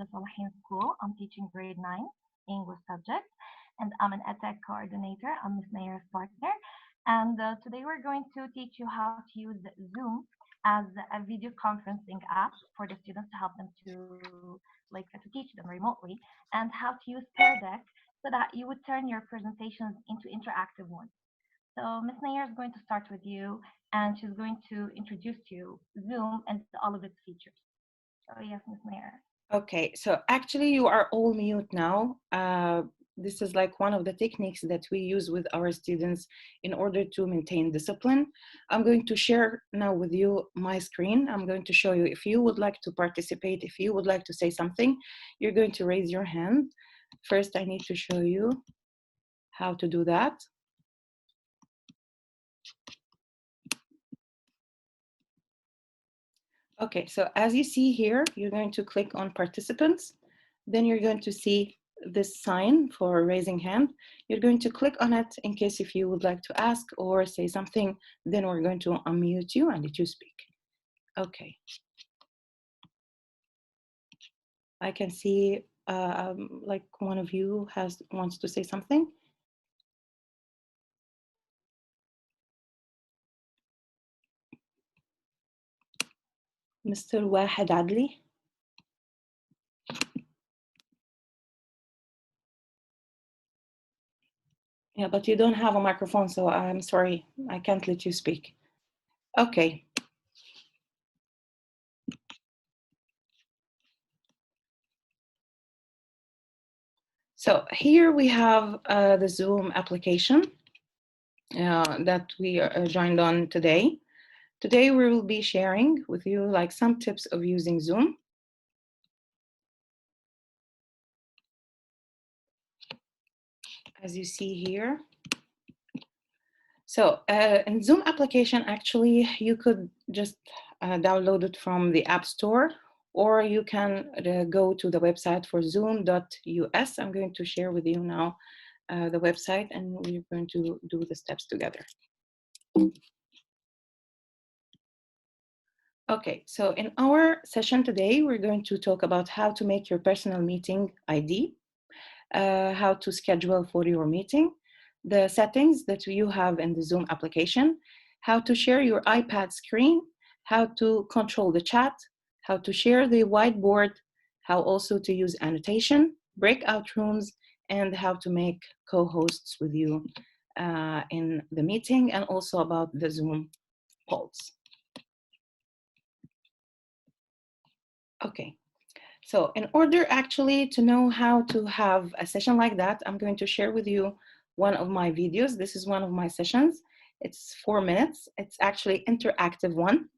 Salahin School. I'm teaching grade 9 English subject, and I'm an EdTech coordinator. I'm Miss Nayer's partner. And today we're going to teach you how to use Zoom as a video conferencing app for the students to help them to teach them remotely, and how to use Pear Deck so that you would turn your presentations into interactive ones. So Miss Nair is going to start with you, and she's going to introduce you Zoom and all of its features. So yes, Miss Nair. Okay, so actually you are all mute now. This is like one of the techniques that we use with our students in order to maintain discipline. I'm going to share now with you my screen. I'm going to show you if you would like to participate, if you would like to say something, you're going to raise your hand. First, I need to show you how to do that. Okay, so as you see here, you're going to click on participants. Then you're going to see this sign for raising hand. You're going to click on it in case if you would like to ask or say something, then we're going to unmute you and let you speak. Okay. I can see like one of you wants to say something. Mr. Wahed Adli. Yeah, but you don't have a microphone, so I'm sorry, I can't let you speak. Okay. So here we have the Zoom application that we joined on today. Today we will be sharing with you like some tips of using Zoom. As you see here. So in Zoom application, actually, you could just download it from the App Store, or you can go to the website for zoom.us. I'm going to share with you now the website, and we're going to do the steps together. Okay, so in our session today, we're going to talk about how to make your personal meeting ID, how to schedule for your meeting, the settings that you have in the Zoom application, how to share your iPad screen, how to control the chat, how to share the whiteboard, how also to use annotation, breakout rooms, and how to make co-hosts with you in the meeting, and also about the Zoom polls. Okay. So in order actually to know how to have a session like that, I'm going to share with you one of my videos. This is one of my sessions. It's 4 minutes. It's actually interactive one.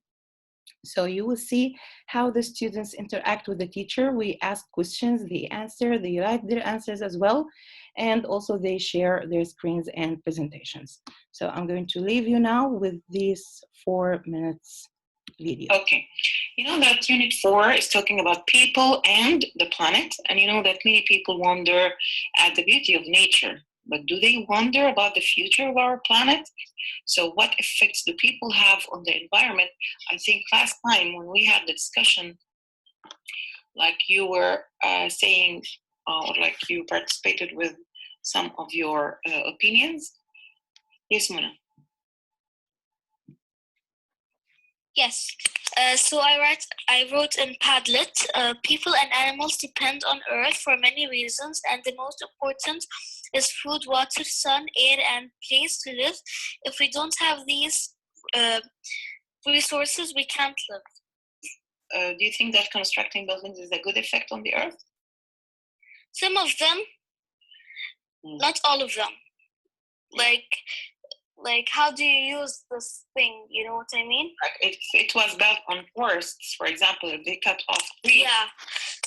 So you will see how the students interact with the teacher. We ask questions, they answer, they write their answers as well. And also they share their screens and presentations. So I'm going to leave you now with these 4 minutes video. Okay, you know that unit 4 is talking about people and the planet, and you know that many people wonder at the beauty of nature, but do they wonder about the future of our planet? So what effects do people have on the environment? I think last time when we had the discussion, like you were saying, or like you participated with some of your opinions. Yes, Mona. Yes. So I wrote in Padlet, people and animals depend on Earth for many reasons, and the most important is food, water, sun, air, and place to live. If we don't have these resources, we can't live. Do you think that constructing buildings is a good effect on the Earth? Some of them, not all of them. Like how do you use this thing? You know what I mean? Like it was built on forests, for example, if they cut off trees. Yeah.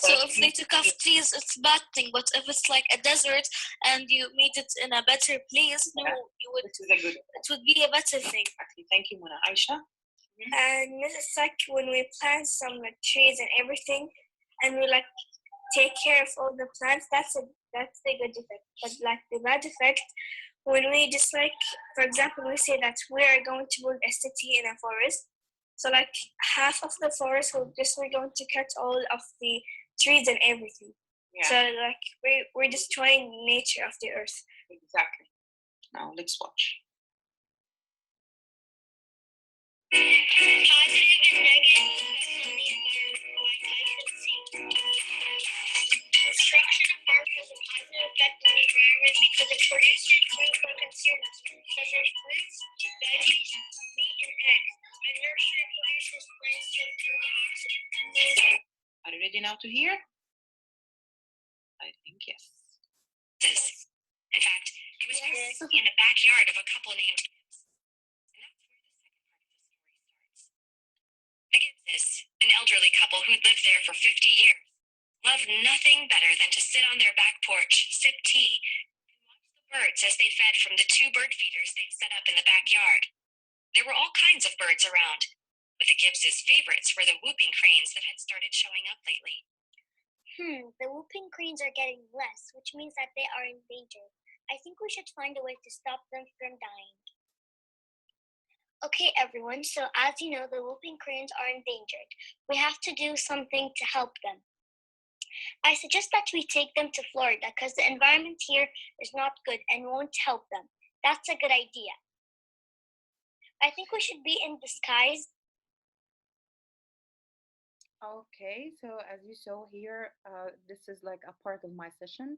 So if they took off trees, it's a bad thing. But if it's like a desert and you made it in a better place, no, you would. This is a good. It would be a better thing. Okay, thank you, Mona. Aisha. And it's like when we plant some like trees and everything, and we like take care of all the plants. That's the good effect. But like the bad effect, when we just like, for example, we say that we are going to build a city in a forest. So like half of the forest we're going to cut all of the trees and everything. Yeah. So like we're destroying nature of the earth. Exactly. Now let's watch. Positive and negative effects on the environment by type and seed. Destruction of forests has a positive effect on the environment because it produces food for consumers, such as fruits, veggies, meat, and eggs. And nursery produces plants to improve the oxygen. Are you ready now to hear? I think yes. In fact, it was found in the backyard of a couple named Gibbs. And that's where the second part of the story starts. The Gibbses, an elderly couple who'd lived there for 50 years, loved nothing better than to sit on their back porch, sip tea, and watch the birds as they fed from the 2 bird feeders they'd set up in the backyard. There were all kinds of birds around, but the Gibbses' favorites were the whooping cranes that had started showing up lately. The whooping cranes are getting less, which means that they are endangered. I think we should find a way to stop them from dying. Okay, everyone, so as you know, the whooping cranes are endangered. We have to do something to help them. I suggest that we take them to Florida because the environment here is not good and won't help them. That's a good idea. I think we should be in disguise. Okay, so as you saw here, this is like a part of my session.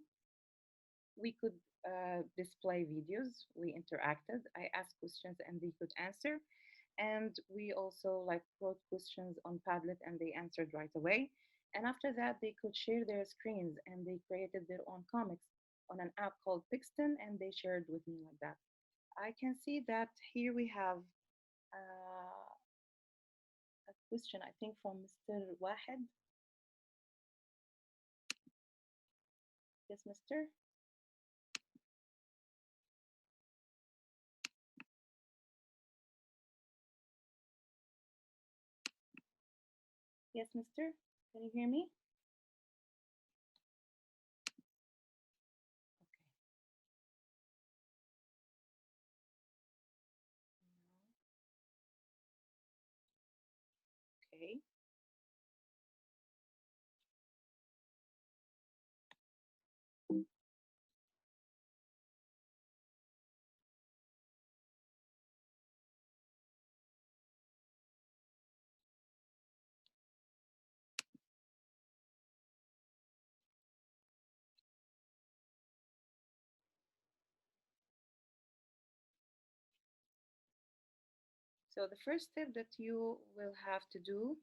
We could display videos, we interacted, I asked questions and they could answer. And we also like wrote questions on Padlet and they answered right away. And after that, they could share their screens and they created their own comics on an app called Pixton and they shared with me like that. I can see that here we have a question, I think from Mr. Wahed. Yes, Mr. Yes, Mister. Can you hear me? Okay. So the first step that you will have to do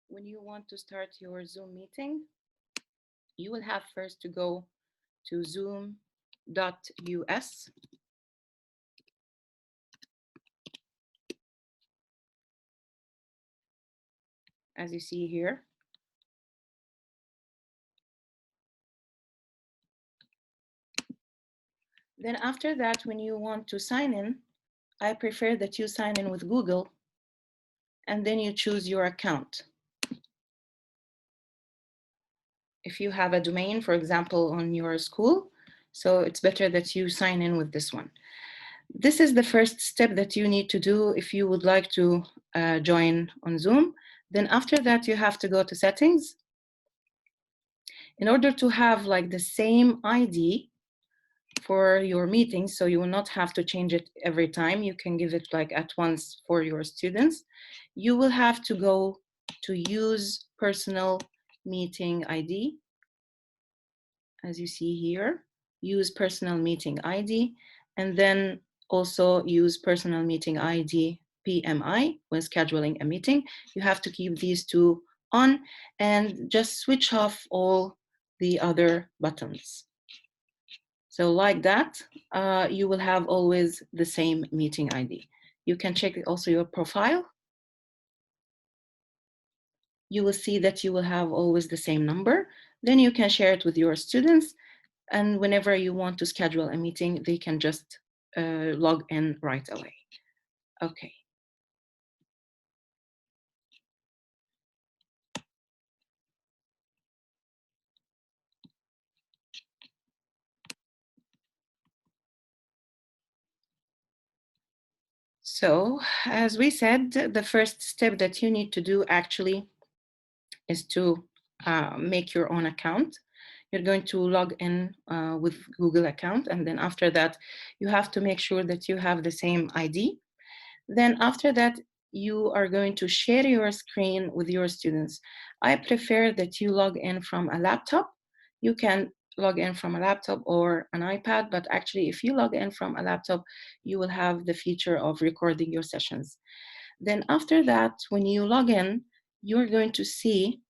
when you want to start your Zoom meeting, you will have first to go to zoom.us. As you see here. Then after that, when you want to sign in, I prefer that you sign in with Google and then you choose your account. If you have a domain, for example, on your school, so it's better that you sign in with this one. This is the first step that you need to do if you would like to join on Zoom. Then after that, you have to go to settings. In order to have like the same ID for your meetings, so you will not have to change it every time, you can give it like at once for your students, you will have to go to use personal meeting ID. As you see here, use personal meeting ID, and then also use personal meeting ID PMI when scheduling a meeting. You have to keep these two on and just switch off all the other buttons. So like that, you will have always the same meeting ID. You can check also your profile. You will see that you will have always the same number. Then you can share it with your students. And whenever you want to schedule a meeting, they can just log in right away. Okay. So as we said, the first step that you need to do actually is to make your own account. You're going to log in with Google account, and then after that, you have to make sure that you have the same ID. Then after that, you are going to share your screen with your students. I prefer that you log in from a laptop. You can log in from a laptop or an iPad, but actually if you log in from a laptop, you will have the feature of recording your sessions. Then after that, when you log in, you're going to see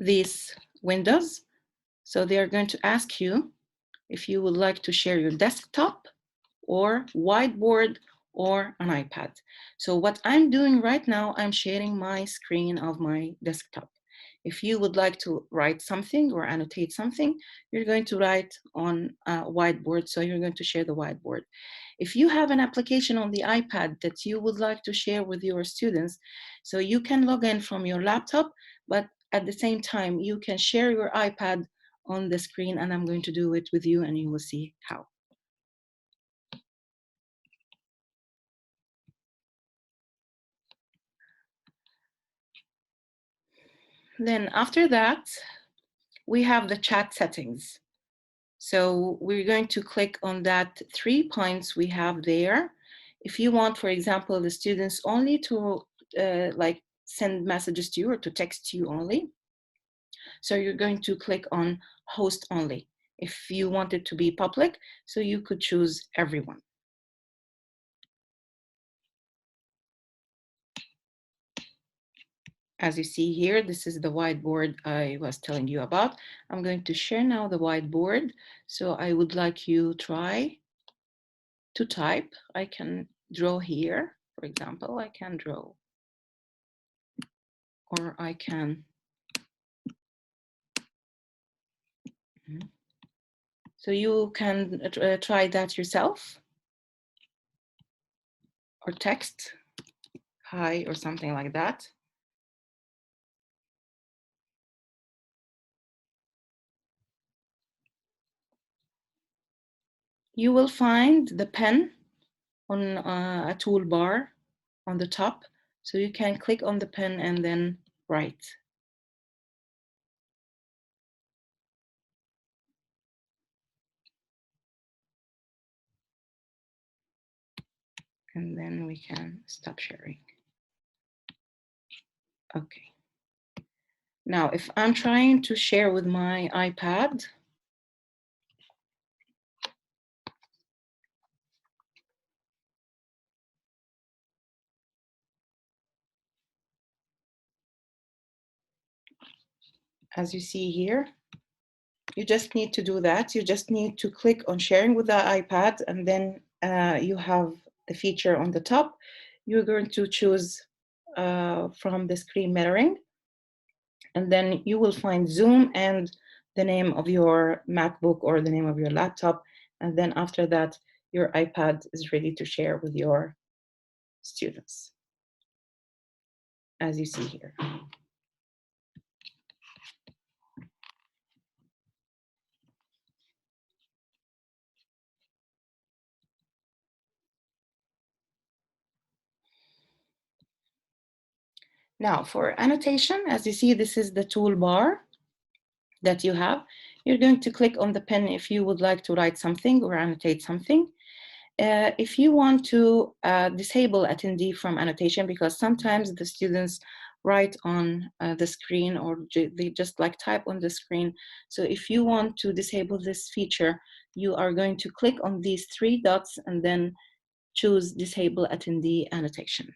these windows. So they are going to ask you if you would like to share your desktop or whiteboard or an iPad. So what I'm doing right now, I'm sharing my screen of my desktop. If you would like to write something or annotate something, you're going to write on a whiteboard, so you're going to share the whiteboard. If you have an application on the iPad that you would like to share with your students, so you can log in from your laptop, but at the same time, you can share your iPad on the screen, and I'm going to do it with you and you will see how. Then after that, we have the chat settings. So we're going to click on that 3 points we have there. If you want, for example, the students only to like send messages to you or to text you only, so you're going to click on host only. If you want it to be public, so you could choose everyone. As you see here, this is the whiteboard I was telling you about. I'm going to share now the whiteboard. So I would like you try to type. I can draw here, for example, I can draw, or I can. So you can try that yourself, or text hi or something like that. You will find the pen on a toolbar on the top. So you can click on the pen and then write. And then we can stop sharing. Okay. Now, if I'm trying to share with my iPad, as you see here, you just need to do that. You just need to click on sharing with the iPad, and then you have the feature on the top. You're going to choose from the screen mirroring, and then you will find Zoom and the name of your MacBook or the name of your laptop. And then after that, your iPad is ready to share with your students, as you see here. Now for annotation, as you see, this is the toolbar that you have. You're going to click on the pen if you would like to write something or annotate something. If you want to disable attendee from annotation, because sometimes the students write on the screen or they just like type on the screen. So if you want to disable this feature, you are going to click on these 3 dots and then choose disable attendee annotation.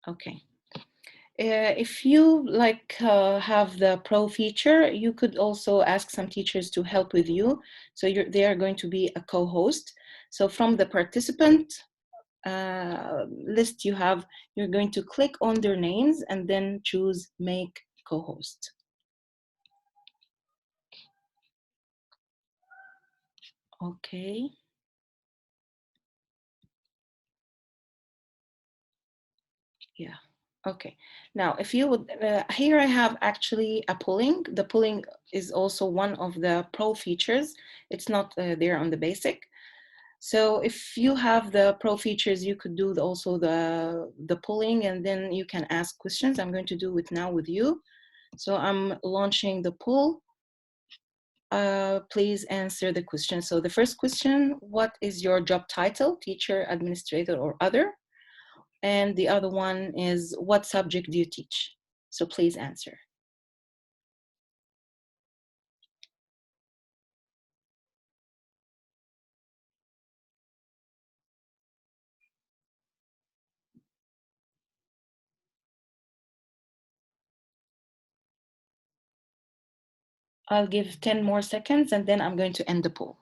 Okay. If you have the pro feature, you could also ask some teachers to help with you. So they are going to be a co-host. So from the participant list you have, you're going to click on their names and then choose make co-host. Okay. Yeah. Okay. Now, if you would, here I have actually a polling. The polling is also one of the pro features. It's not there on the basic. So if you have the pro features, you could do also the polling, and then you can ask questions. I'm going to do it now with you. So I'm launching the poll. Please answer the question. So the first question, what is your job title? Teacher, administrator, or other? And the other one is, what subject do you teach? So please answer. I'll give 10 more seconds and then I'm going to end the poll.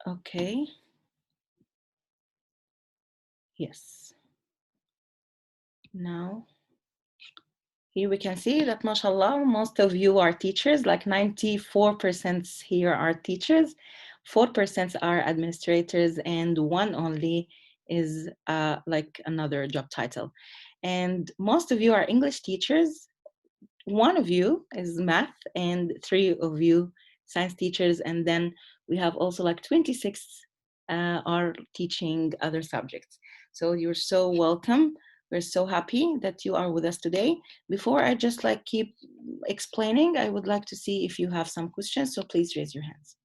Okay. Yes. Now, here we can see that, mashallah, most of you are teachers, like 94% here are teachers, 4% are administrators, and one only is like another job title. And most of you are English teachers, one of you is math, and 3 of you science teachers, and then we have also like 26 are teaching other subjects. So you're so welcome. We're so happy that you are with us today. Before I just like keep explaining, I would like to see if you have some questions, so please raise your hands.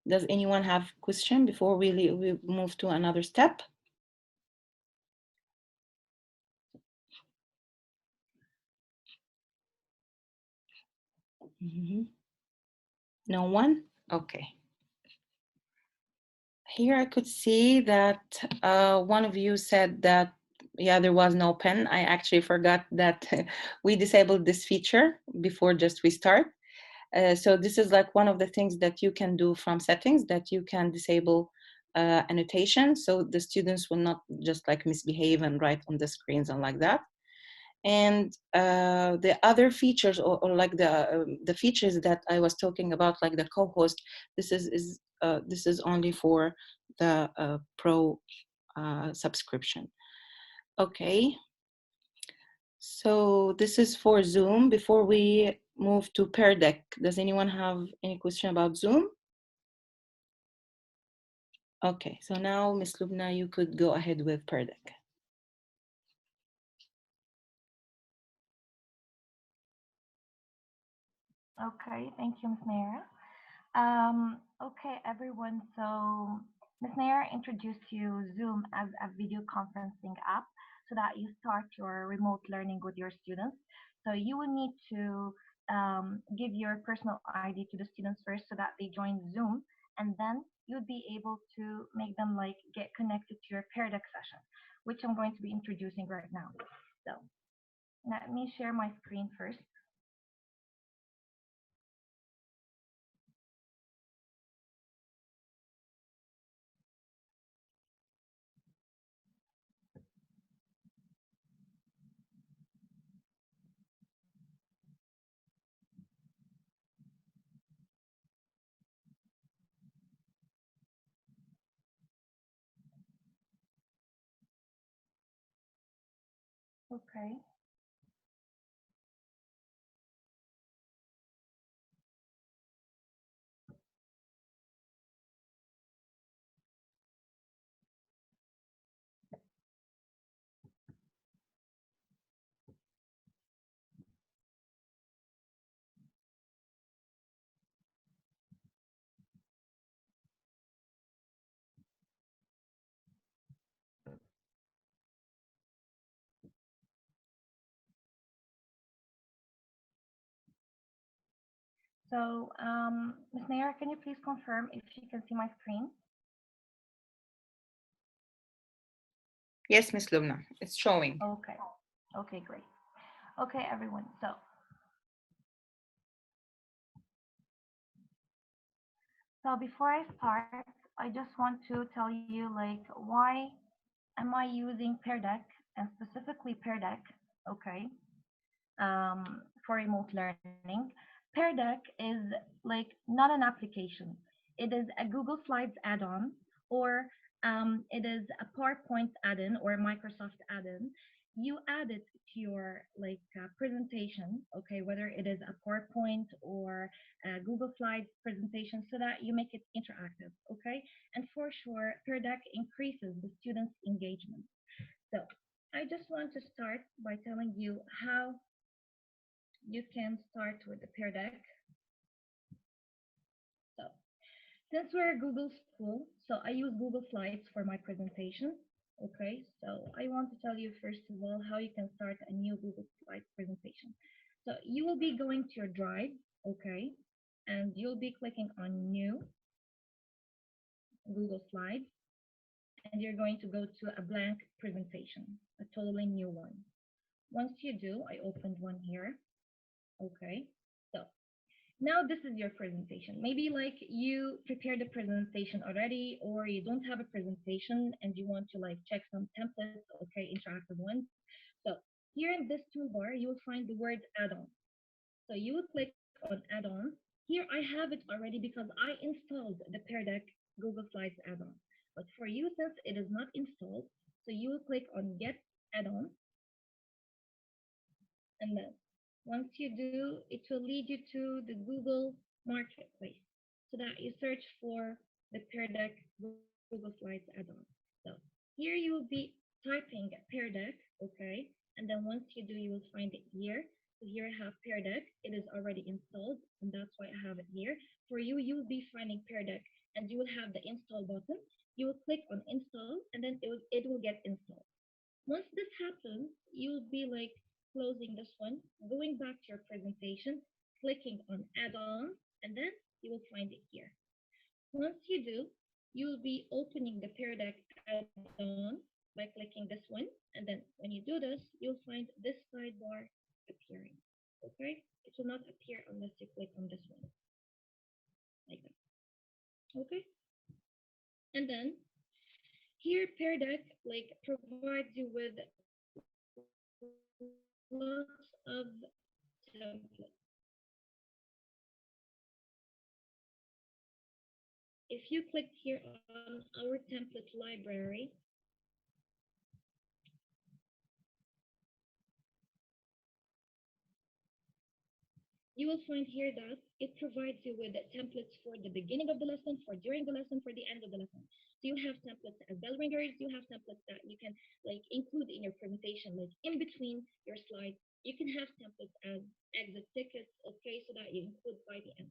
Does anyone have question before we move to another step? No one? Okay. Here I could see that one of you said that, yeah, there was no pen. I actually forgot that we disabled this feature before just we start. So this is like one of the things that you can do from settings, that you can disable annotation, so the students will not just like misbehave and write on the screens and like that. And the other features, or like the features that I was talking about, like the co-host, this is only for the pro subscription. Okay, so this is for Zoom. Before we move to Pear Deck, does anyone have any question about Zoom? Okay, so now Miss Lubna, you could go ahead with Pear Deck. Okay, thank you, Ms. Nair. Okay, everyone. So Ms. Nair introduced you Zoom as a video conferencing app so that you start your remote learning with your students. So you will need to give your personal ID to the students first so that they join Zoom, and then you'll be able to make them like get connected to your Pear Deck session, which I'm going to be introducing right now. So let me share my screen first. Okay. So, Ms. Nair, can you please confirm if you can see my screen? Yes, Miss Lubna, it's showing. Okay. Okay, great. Okay, everyone. So before I start, I just want to tell you like why am I using Pear Deck, and specifically Pear Deck, okay, for remote learning. Pear Deck is like not an application. it is a Google Slides add-on, or it is a PowerPoint add-in or a Microsoft add-in. You add it to your presentation, okay, whether it is a PowerPoint or a Google Slides presentation, so that you make it interactive, okay? And for sure, Peer Deck increases the students' engagement. So I just want to start by telling you how you can start with the Peer Deck. So since we're a Google school, so I use Google Slides for my presentation. Okay, so I want to tell you first of all how you can start a new Google Slides presentation. So you will be going to your Drive, okay, and you'll be clicking on New Google Slides, and you're going to go to a blank presentation, a totally new one. Once you do, I opened one here. Okay, so now this is your presentation. Maybe like you prepared a presentation already, or you don't have a presentation and you want to like check some templates, okay, interactive ones. So here in this toolbar, you will find the word add-on. So you will click on add-on. Here I have it already because I installed the Pear Deck Google Slides add-on. But for you, since it is not installed, so you will click on get add-on, and then once you do, it will lead you to the Google Marketplace so that you search for the Pear Deck Google Slides add-on. So here you will be typing Pear Deck, okay? And then once you do, you will find it here. So here I have Pear Deck. It is already installed, and that's why I have it here. For you, you will be finding Pear Deck, and you will have the install button. You will click on install, and then it will get installed. Once this happens, you'll be like closing this one, going back to your presentation, clicking on add-on, and then you will find it here. Once you do, you'll be opening the Pear Deck add-on by clicking this one, and then when you do this, you'll find this sidebar appearing. Okay? It will not appear unless you click on this one, like that. Okay? And then here, Pear Deck like provides you with lots of templates. If you click here on our template library, you will find here that it provides you with templates for the beginning of the lesson, for during the lesson, for the end of the lesson. So you have templates as bell ringers, you have templates that you can like include in your presentation, like in between your slides. You can have templates as exit tickets, okay, so that you include by the end.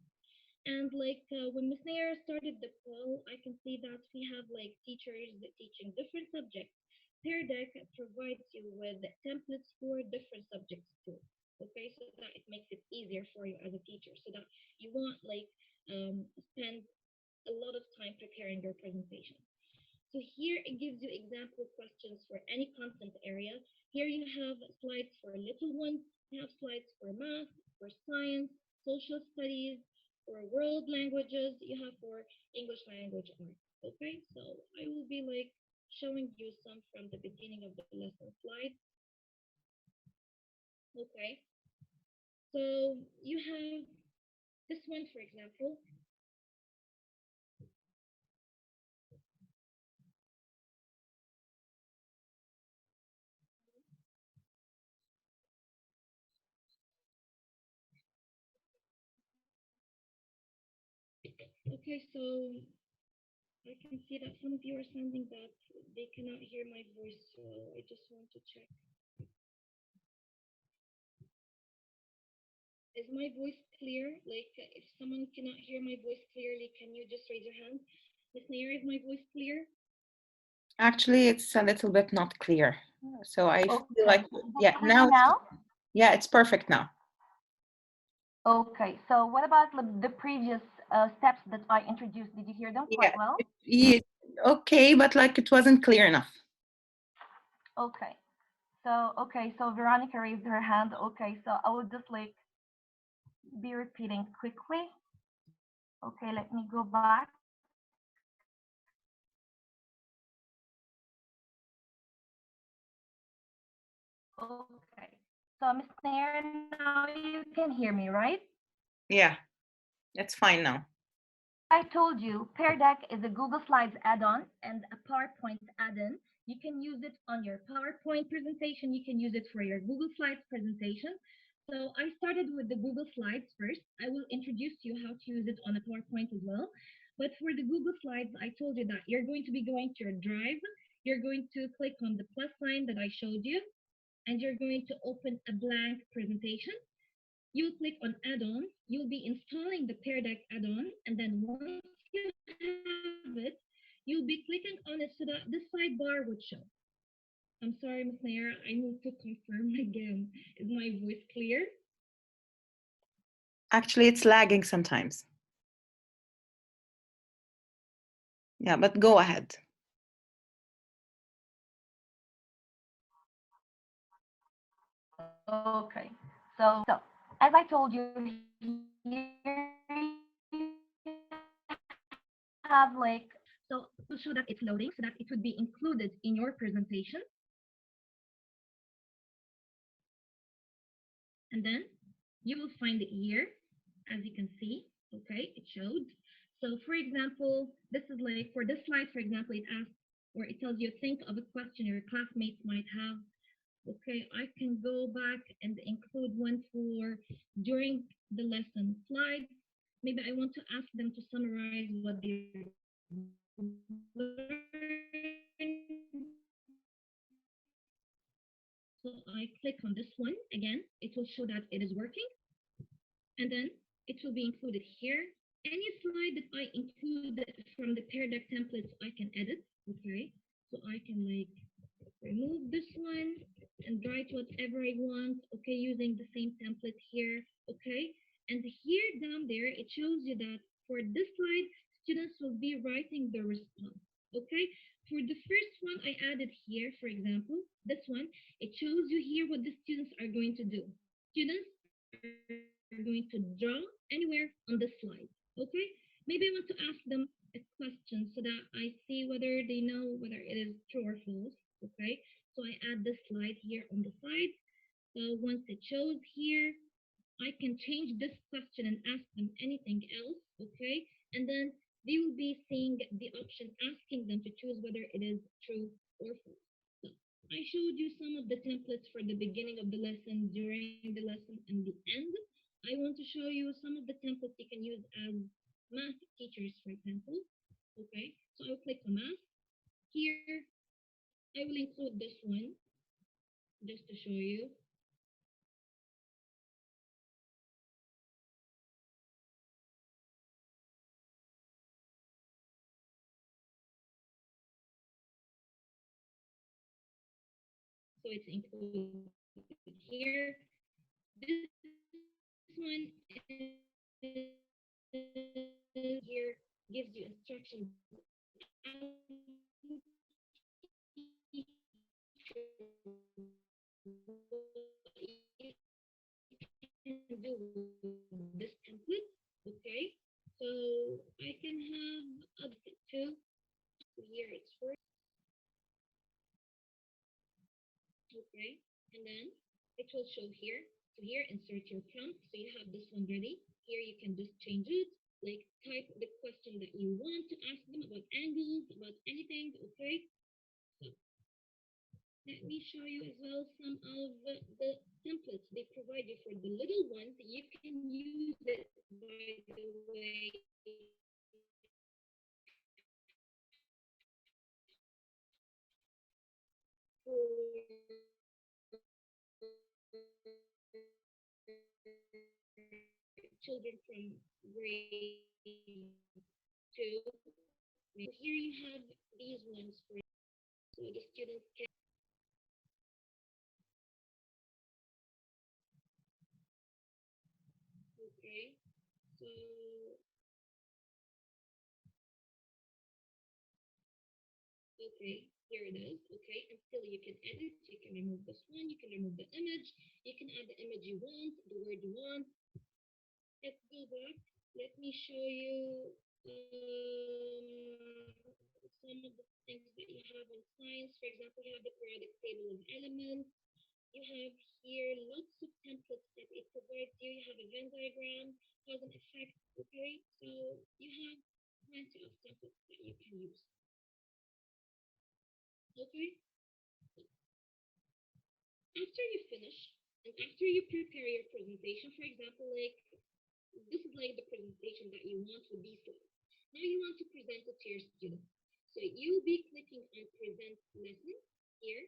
And like when Miss Nair started the call, I can see that we have like teachers that teaching different subjects. Peer Deck provides you with templates for different subjects too. Okay, so that it makes it easier for you as a teacher, so that you won't like spend a lot of time preparing your presentation. So here it gives you example questions for any content area. Here you have slides for little ones, you have slides for math, for science, social studies, for world languages, you have for English language arts. Okay, so I will be like showing you some from the beginning of the lesson slides. Okay, so you have this one, for example. Okay, so I can see that some of you are sending that they cannot hear my voice, so I just want to check. Is my voice clear? Like, if someone cannot hear my voice clearly, can you just raise your hand? Miss Nair, is my voice clear? Actually, it's a little bit not clear. So I feel like, Is it yeah, clear now? Yeah, it's perfect now. Okay, so what about the previous steps that I introduced? Did you hear them quite well? Yeah, okay, but like it wasn't clear enough. Okay, so Veronica raised her hand. Okay, so I will just like be repeating quickly. Okay, let me go back. Okay, so Miss Nair, now you can hear me, right? Yeah, it's fine now. I told you, Pear Deck is a Google Slides add-on and a PowerPoint add-in. You can use it on your PowerPoint presentation. You can use it for your Google Slides presentation. So I started with the Google Slides first. I will introduce you how to use it on a PowerPoint as well. But for the Google Slides, I told you that you're going to be going to your Drive. You're going to click on the plus sign that I showed you, and you're going to open a blank presentation. You'll click on add-ons. You'll be installing the Pear Deck add-on, and then once you have it, you'll be clicking on it so that the sidebar would show. I'm sorry, Ms. Nair, I need to confirm again. Is my voice clear? Actually, it's lagging sometimes. Yeah, but go ahead. Okay. So as I told you, here you have like, so it will show that it's loading so that it would be included in your presentation. And then you will find it here, as you can see. Okay, it showed. So for example, this is like for this slide, for example, it asks or it tells you think of a question your classmates might have. Okay, I can go back and include one for during the lesson slides. Maybe I want to ask them to summarize what they so I click on this one again. It will show that it is working, and then it will be included here. Any slide that I include from the Pear Deck templates, I can edit. Okay, so I can like remove this one and write whatever I want, okay, using the same template here, okay? And here down there, it shows you that for this slide, students will be writing the response, okay? For the first one I added here, for example, this one, it shows you here what the students are going to do. Students are going to draw anywhere on the slide, okay? Maybe I want to ask them a question so that I see whether they know whether it is true or false. Okay, so I add this slide here on the side. So once it shows here, I can change this question and ask them anything else. Okay, and then they will be seeing the option asking them to choose whether it is true or false. So I showed you some of the templates for the beginning of the lesson, during the lesson, and the end. I want to show you some of the templates you can use as math teachers, for example. Okay, so I'll click on math. Here, I will include this one just to show you. So it's included here. This one is here, gives you instructions this template. Okay, so I can have a too. So here it's first. Okay, and then it will show here. So here, insert your prompt. So you have this one ready. Here you can just change it, like type the question that you want to ask them about angles, about anything. Okay, so let me show you as well some of the templates they provide you for the little ones. You can use it, by the way, for children from grade 2. So here you have these ones for so the students can. Okay, so okay, here it is. Okay, and still you can edit. You can remove this one. You can remove the image. You can add the image you want, the word you want. Let's go back. Let me show you some of the things that you have in science. For example, you have the periodic table of elements. You have here lots of templates that it provides you. You have a Venn diagram, cause and effect. Okay, so you have plenty of templates that you can use. Okay? After you finish and after you prepare your presentation, for example, like this is like the presentation that you want with these slides. Now you want to present it to your students. So you'll be clicking on present lesson here.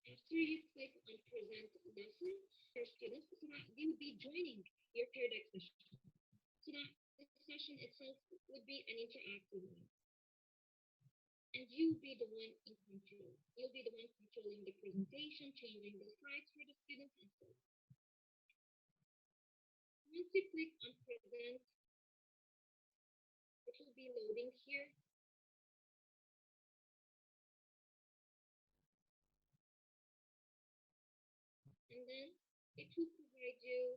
After you click on present lesson, your students, so that they would be joining your peer deck session. So that the session itself would be an interactive one. And you'll be the one in control. You'll be the one controlling the presentation, changing the slides for the students, and so on. Once you click on present, it will be loading here. And then it will provide you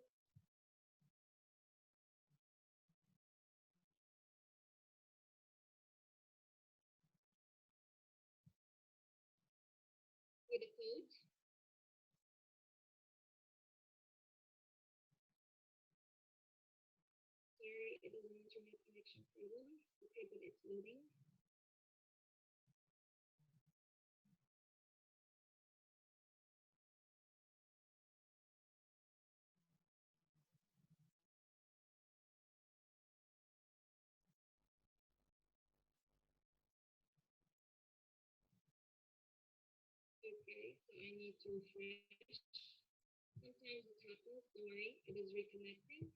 with a code. Sorry, it is an internet connection problem. Okay, but it's loading. Okay, so I need to refresh. Sometimes it happens, don't worry, it is reconnecting.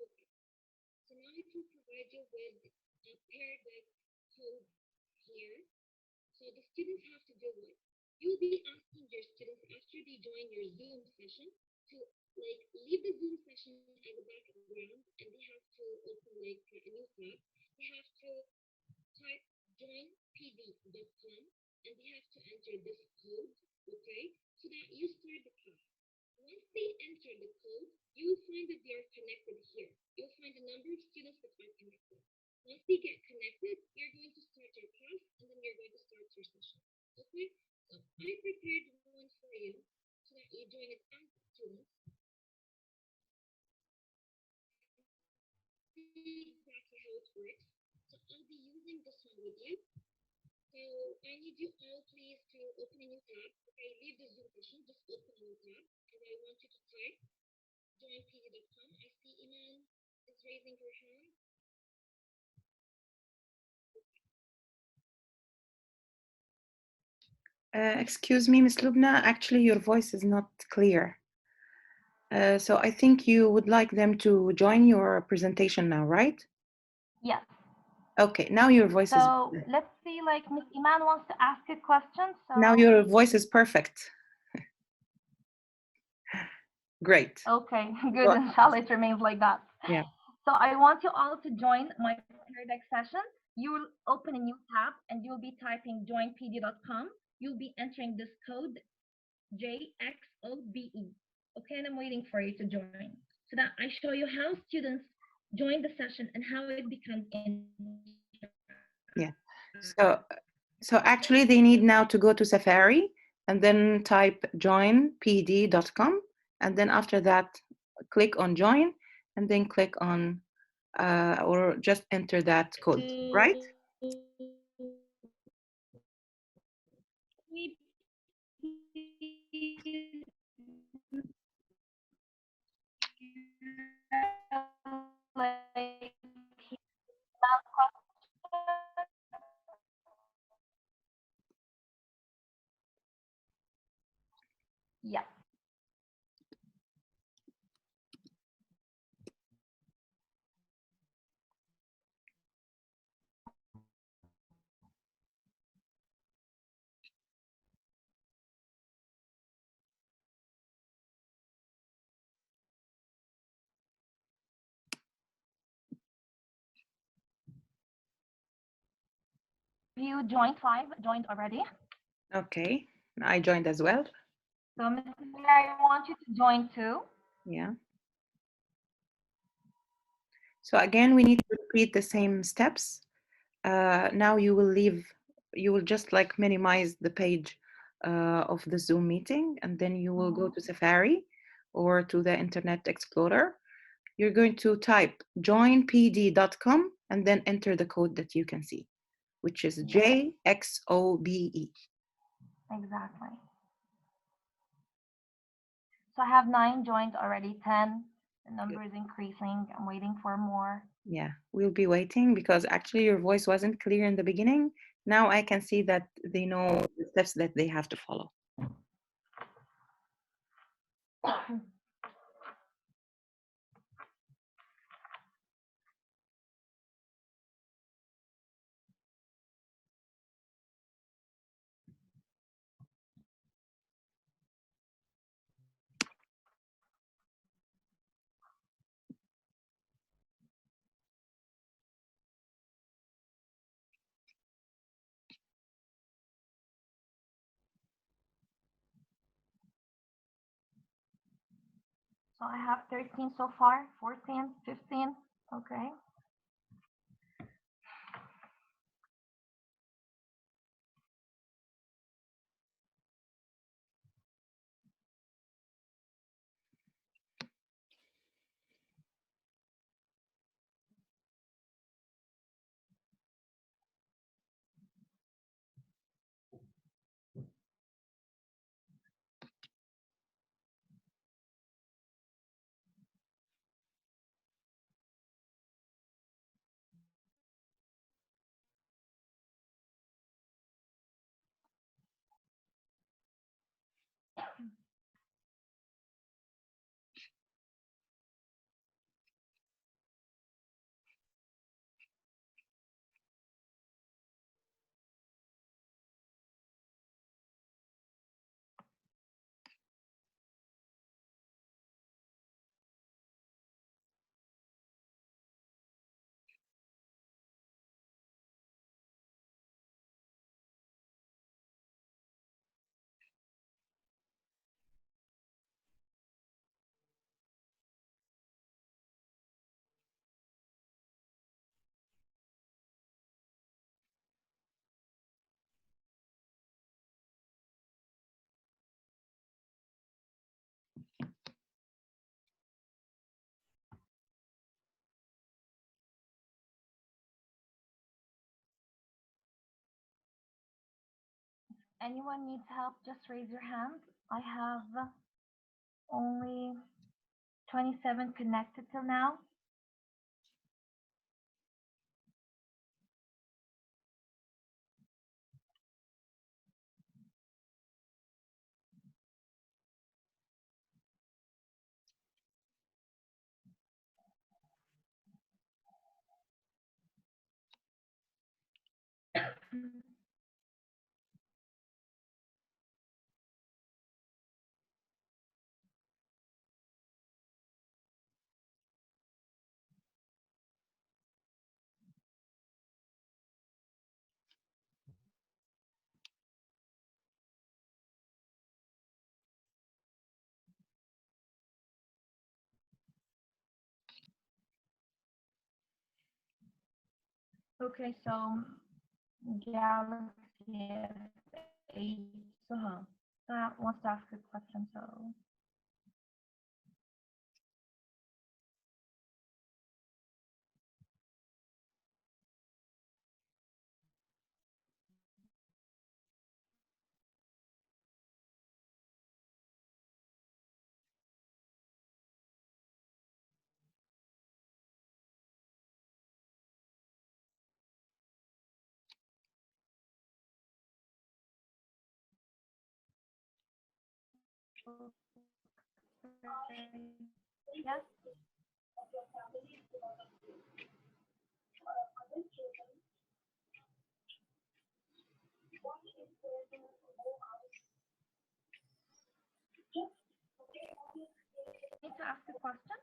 Okay, so now it will provide you with a paired like code here. So the students have to do what? You'll be asking your students after they join your Zoom session to like leave the Zoom session as a background and they have to open like a new tab. They have to type joinpd.com and they have to enter this code, okay, so that you start the class. Once they enter the code, you will find that they are connected here. You'll find the number of students that are connected. Once they get connected, you're going to start your class and then you're going to start your session. Okay? So I prepared one for you so that you join it as students. See exactly how it works. So I'll be using this one with you. So I need you all please to open a new tab. Okay, leave the Zoom session, just open a new tab. And I want you to type joinpd.com. I see Iman is raising her hand. Excuse me, Miss Lubna, actually your voice is not clear. So I think you would like them to join your presentation now, right? Yes. Okay, now your voice is So let's see, like Miss Iman wants to ask a question. now So your voice is perfect. Great. okay, good. Inshallah, it remains like that. Yeah. So I want you all to join my Peer Deck session. You will open a new tab and you'll be typing joinpd.com. You'll be entering this code JXOBE. Okay, and I'm waiting for you to join so that I show you how students join the session and how it becomes interactive. Yeah. So actually they need now to go to Safari and then type joinpd.com and then after that click on join and then click on or just enter that code, right? Like, yeah. you joined 5 joined already? Okay, I joined as well. So Mrs. Mary, I want you to join too. Yeah. So again, we need to repeat the same steps. Now you will just like minimize the page of the Zoom meeting, and then you will go to Safari or to the Internet Explorer. You're going to type joinpd.com and then enter the code that you can see, which is JXOBE. Exactly. So I have 9 joined already, 10. The number is increasing. I'm waiting for more. Yeah, we'll be waiting because actually your voice wasn't clear in the beginning. Now I can see that they know the steps that they have to follow. So I have 13 so far, 14, 15. Okay. Anyone needs help, just raise your hand. I have only 27 connected till now. Okay, so Galaxy S8, so that wants to ask a question, so. Yes? Need to ask a question?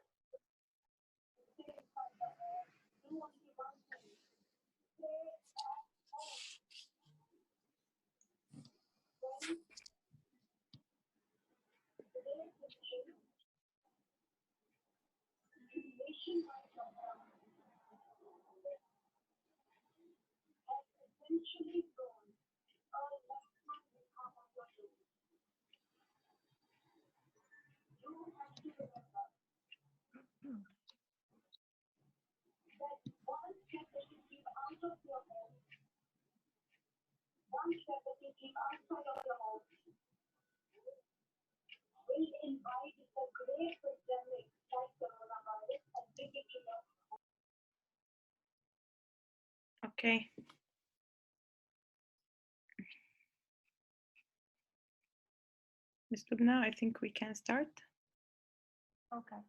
Okay. Ms. Lubna, I think we can start. Okay.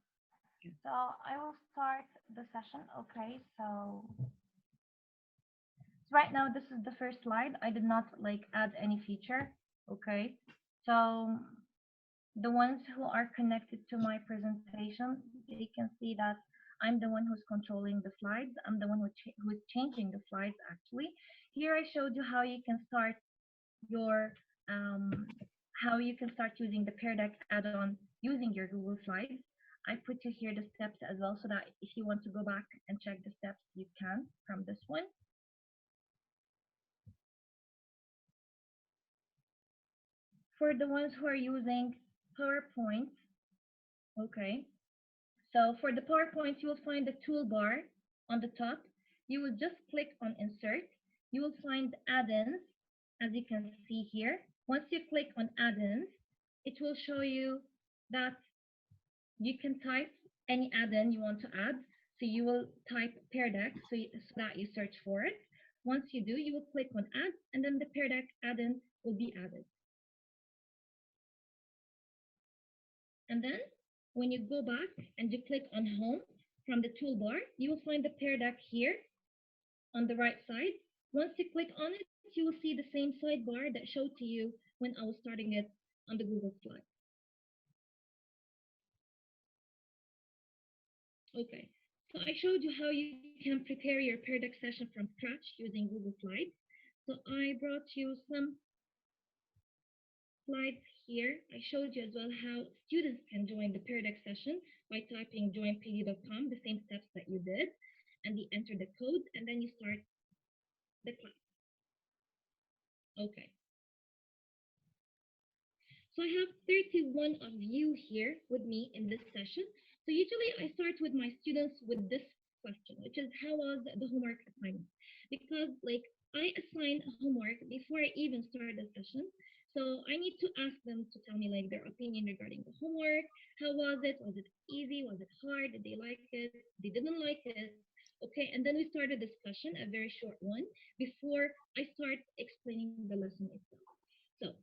Yeah. So I will start the session. Okay. So right now, this is the first slide. I did not like add any feature. Okay. So the ones who are connected to my presentation, they can see that I'm the one who's controlling the slides. I'm the one who's changing the slides actually. Here I showed you how you can start your how you can start using the Pear Deck add-on using your Google Slides. I put you here the steps as well so that if you want to go back and check the steps, you can from this one. For the ones who are using PowerPoint, okay, so for the PowerPoint, you will find the toolbar on the top. You will just click on Insert. You will find add-ins, as you can see here. Once you click on add-ins, it will show you that you can type any add-in you want to add. So you will type Pear Deck so that you search for it. Once you do, you will click on Add, and then the Pear Deck add-in will be added. And then when you go back and you click on Home from the toolbar, you will find the Pear Deck here on the right side. Once you click on it, you will see the same sidebar that showed to you when I was starting it on the Google slide. Okay, so I showed you how you can prepare your Pear Deck session from scratch using Google Slides. So I brought you some slides here. I showed you as well how students can join the Pear Deck session by typing joinpd.com, the same steps that you did, and you enter the code, and then you start the class. Okay. So I have 31 of you here with me in this session. So usually I start with my students with this question, which is how was the homework assignment? Because like I assign homework before I even start the session. So I need to ask them to tell me like their opinion regarding the homework. How was it? Was it easy? Was it hard? Did they like it? They didn't like it. Okay, and then we start a discussion, a very short one, before I start explaining the lesson itself. So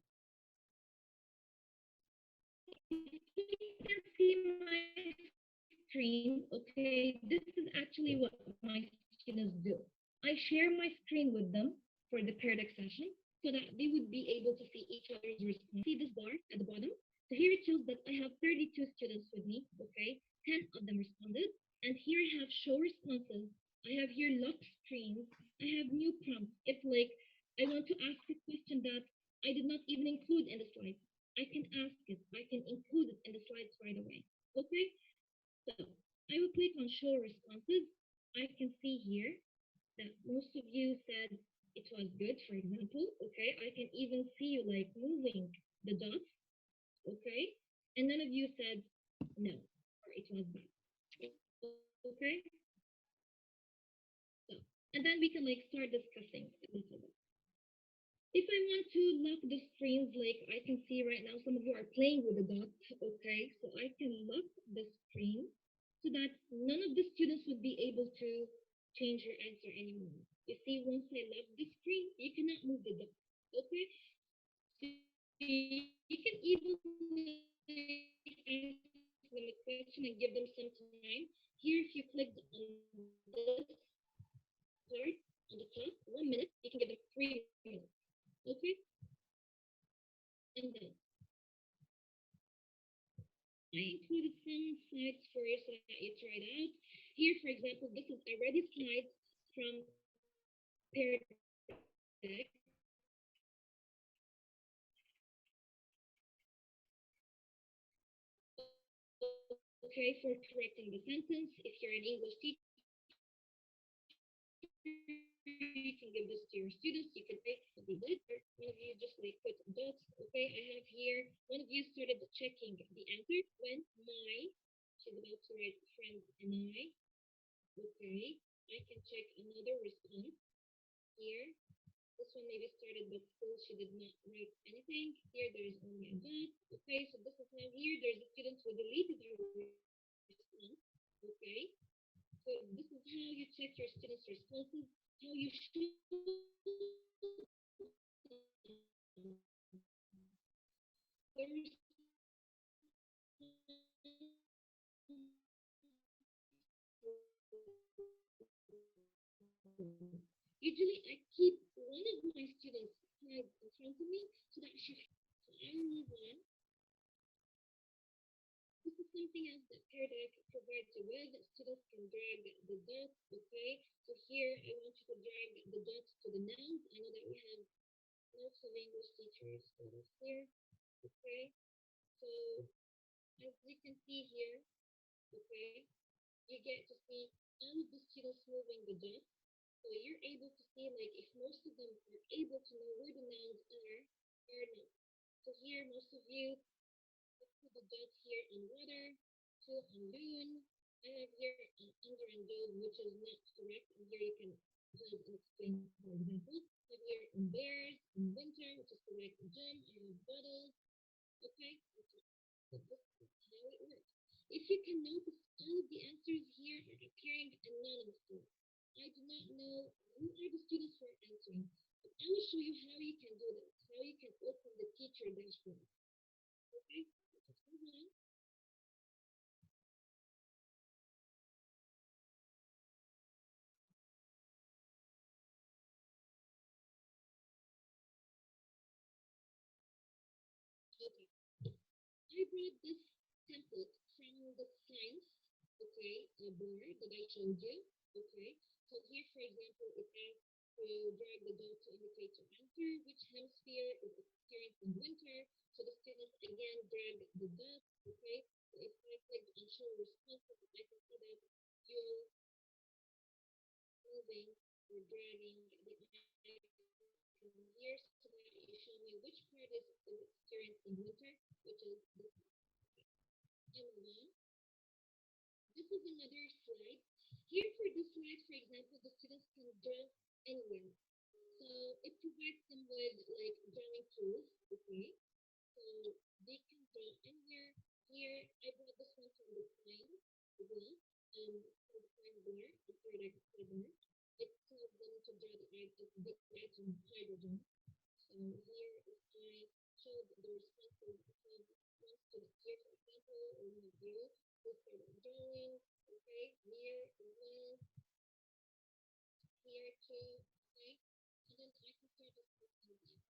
if you can see my screen, okay, this is actually what my students do. I share my screen with them for the Pear Deck session so that they would be able to see each other's response. See this bar at the bottom? So here it shows that I have 32 students with me, okay? 10 of them responded. And here I have show responses. I have here lock screens. I have new prompts. If like I want to ask a question that I did not even include in the slides, I can ask it. I can include it in the slides right away. Okay? So I will click on show responses. I can see here that most of you said it was good, for example. Okay? I can even see you like moving the dots. Okay? And none of you said no, or it was bad. Okay? So, and then we can like start discussing a little bit. If I want to lock the screens, like I can see right now, some of you are playing with the dot, okay? So I can lock the screen so that none of the students would be able to change your answer anymore. You see, once I lock the screen, you cannot move the dot, okay? So you can even ask them a question and give them some time. Here, if you click on this part on the top, 1 minute, you can give them 3 minutes, okay? And then I included some slides for you so that you try it out. Here, for example, this is already slides from Pear Deck. Okay, for correcting the sentence. If you're an English teacher, you can use this you can give this to your students. You can say what they did, or one of you just like put dots. Okay, I have here one of you started checking the answer when my she's about to write friends and I. Okay, I can check another response here. This one maybe started, but still she did not write anything. Here there is only a dot. Okay, so this is now here. There's a student who deleted her response. Okay, so this is how you check your students' responses, how you show Usually, I keep one of my students' slides in front of me so that she. So I move on. This is something else that Pear provides you with. Students can drag the dots. Okay, so here I want you to drag the dots to the nouns. I know that we have lots of English teachers that are here. Okay, so as you can see here, okay, you get to see all of the students moving the dots. So you're able to see like if most of them are able to know where the nouns are or not. So here most of you put the dots here on water, to on dune. I have here on under and dove, which is not correct. And here you can pause and explain, for example. I have here on bears, in winter, which is correct. Gem, I have bottles. Okay, so this is how it works. If you can notice, all of the answers here are appearing anonymously. I do not know who are the students who are answering, but I will show you how you can do this, how you can open the teacher dashboard. Okay, let's move on. Okay, I brought this template from the science, okay, board that I showed you. Okay, so here, for example, it asks to drag the dot to indicate your answer, which hemisphere is experienced in winter. So the students again drag the dot. Okay, so if I click on show responses, I can see that you're moving or dragging the icon here so that you show me which part is experienced in winter, which is this one. And then this is another slide. Here for this slide, for example, the students can draw anywhere. So it provides them with like drawing tools, okay? So they can draw anywhere. Here, I brought this one from the sign as well. From the sign bar, the third extra bar. It tells them to draw the item hydrogen. So here, if I show the responses, it tells one student here, for example, or one of you, who started drawing, okay, here as well, here too, okay, and then I can start discussing them.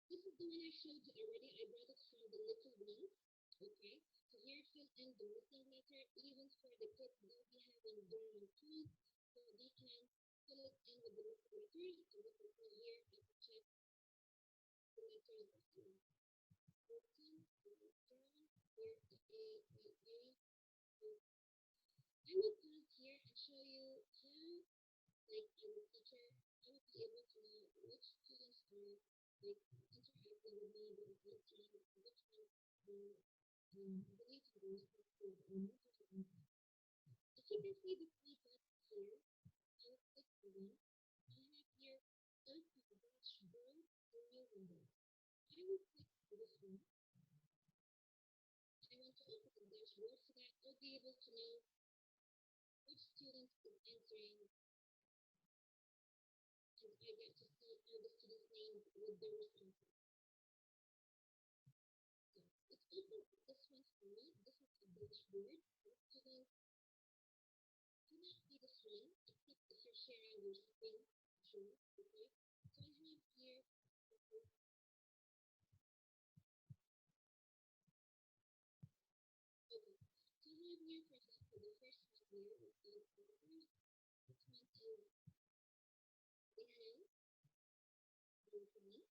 This is the one I showed you already. I brought it from the little ones. Okay, so here fill in the missing letter. Even for the kids, they'll be having drawing tools, so they can fill it in with the missing letters. So this is here. I can check the letters that are missing. Here, A. I will pause here and show you how, like as a teacher, I would be able to know which students are like interacting with me, with my team, which ones are deleting the responses or not interacting. If you can see the three dots here, I will click on them. I have here open dashboard or new window. I will click on this one. I want to open the dashboard so that I'll be able to know which student is answering, and I get to see all the students' names with their responses. So it opens this one for me. This is a dashboard. The students do not see this one except if you're sharing your screen. Sure, okay. So I have here. Okay. So I have here, for example, the first one here is the numbers. This one is the hand.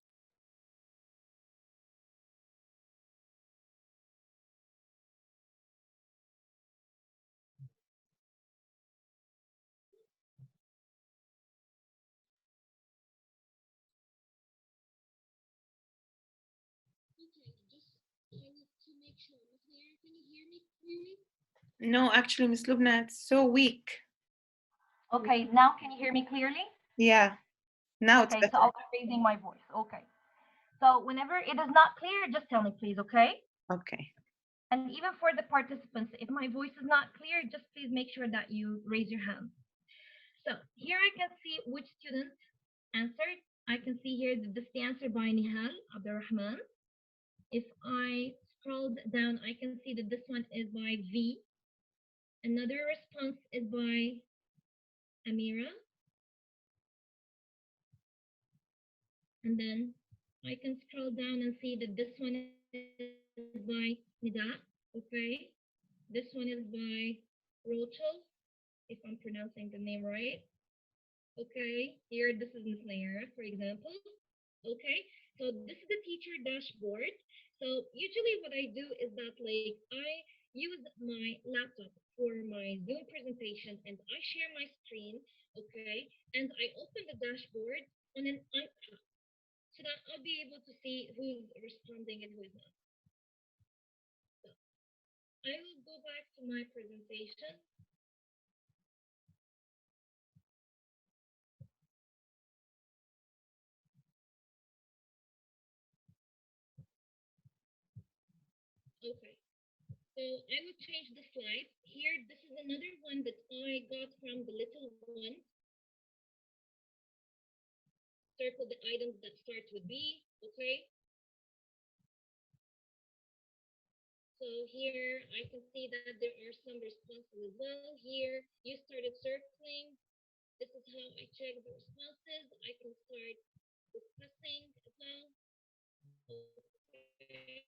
No, actually, Miss Lubna, it's so weak. Okay, now can you hear me clearly? Yeah, now it's Okay, so better. I'll be raising my voice. Okay. So whenever it is not clear, just tell me, please, okay? Okay. And even for the participants, if my voice is not clear, just please make sure that you raise your hand. So here I can see which student answered. I can see here that this is the answer by Nihal Abdurrahman. If I scroll down, I can see that this one is by V. Another response is by Amira. And then I can scroll down and see that this one is by Nida. Okay. This one is by Rochel, if I'm pronouncing the name right. Okay. Here, this is Miss Naira, for example. Okay. So this is the teacher dashboard. So usually what I do is that like I use my laptop for my Zoom presentation and I share my screen. Okay. And I open the dashboard on an iPad so that I'll be able to see who's responding and who's not. So I will go back to my presentation. Okay, so I will change the slide. Here, this is another one that I got from the little one. Circle the items that start with B, okay? So here I can see that there are some responses as well. Here, you started circling. This is how I check the responses. I can start discussing as well. Okay.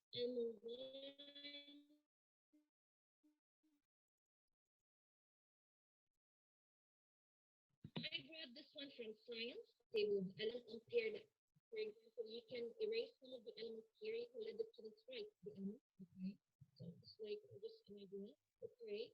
I'll move on. I brought this one from science. Table of elements on pear. For example, you can erase some of the elements here. You can let the students write the elements. Okay. So it's like just an idea. Okay.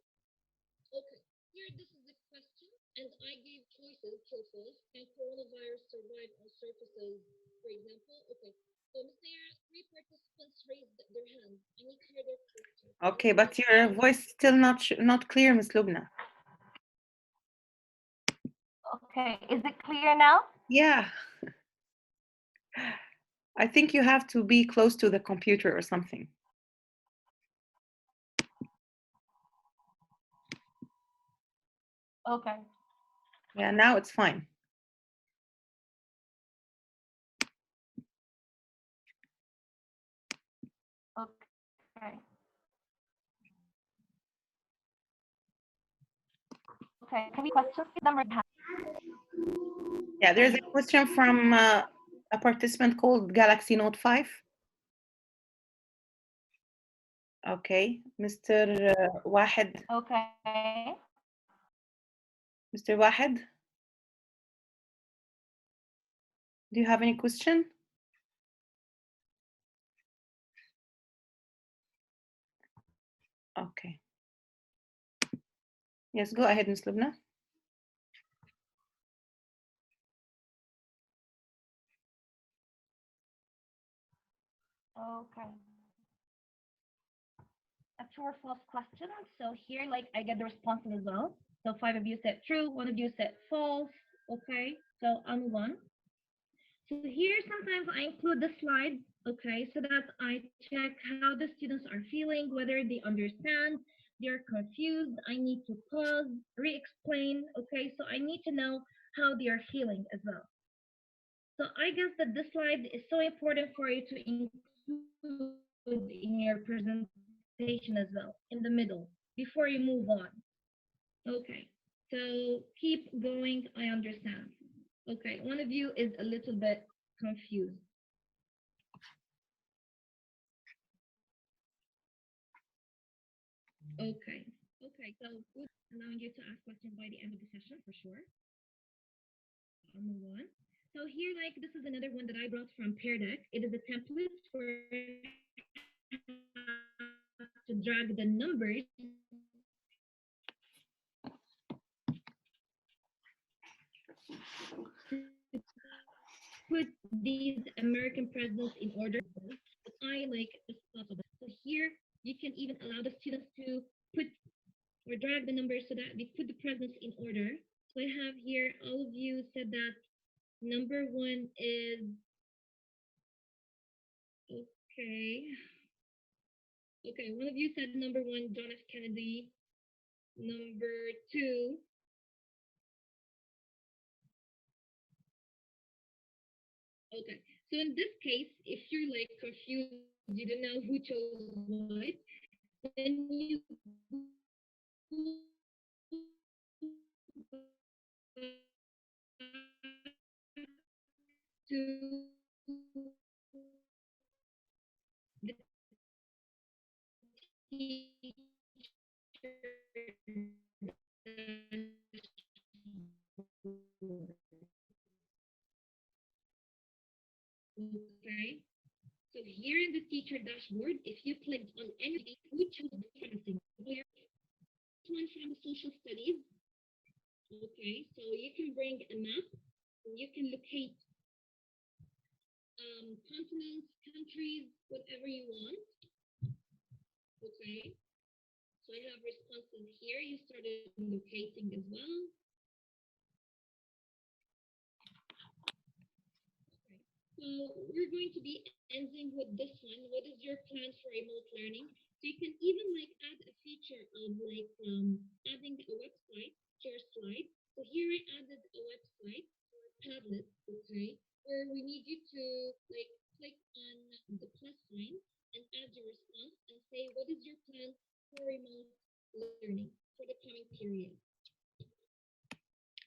Okay. Here, this is the question, and I gave choices. True, false. Can coronavirus survive on surfaces? For example. Okay. So, Miss Nair, 3 participants raised their hands. I need to hear their question. Okay, but your voice is still not clear, Miss Lubna. Okay, is it clear now? Yeah. I think you have to be close to the computer or something. Okay. Yeah, now it's fine. Okay. Okay, can we questions? Number Yeah, there's a question from a participant called Galaxy Note 5. Okay, Mr. Wahed. Okay. Mr. Wahed, do you have any question? Okay. Yes, go ahead, Ms. Lubna. Okay. A true or false question. So here, like, I get the responses as well. So 5 of you said true, 1 of you said false. Okay. So I'll move on. So here, sometimes I include the slide. Okay, so that I check how the students are feeling, whether they understand, they're confused. I need to pause, re-explain. Okay, so I need to know how they are feeling as well. So I guess that this slide is so important for you to include in your presentation as well, in the middle, before you move on. Okay, so keep going. I understand. Okay, one of you is a little bit confused. Okay, okay, so we'll be allowing you to ask questions by the end of the session for sure. I'll move on. So here, like, this is another one that I brought from Pear Deck. It is a template for how to drag the numbers to put these American presidents in order. But I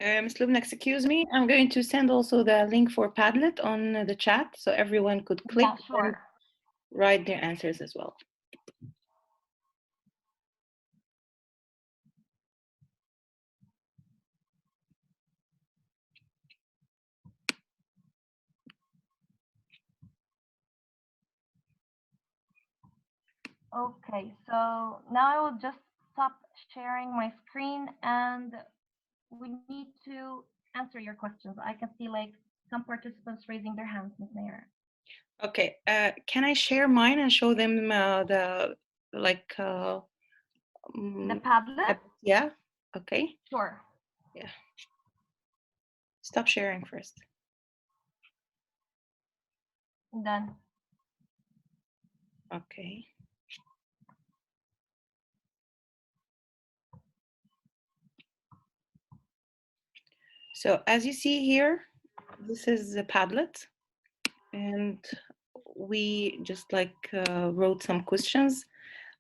Ms. Lubna, excuse me. I'm going to send also the link for Padlet on the chat so everyone could click Yeah, and sure. write their answers as well. Okay, so now I will just stop sharing my screen and we need to answer your questions. I can see like some participants raising their hands, Ms. Nair. Okay, can I share mine and show them the like The mm, Padlet? yeah, okay, Sure. yeah. Stop sharing first. Done. Okay. So as you see here, this is the Padlet, and we just like wrote some questions.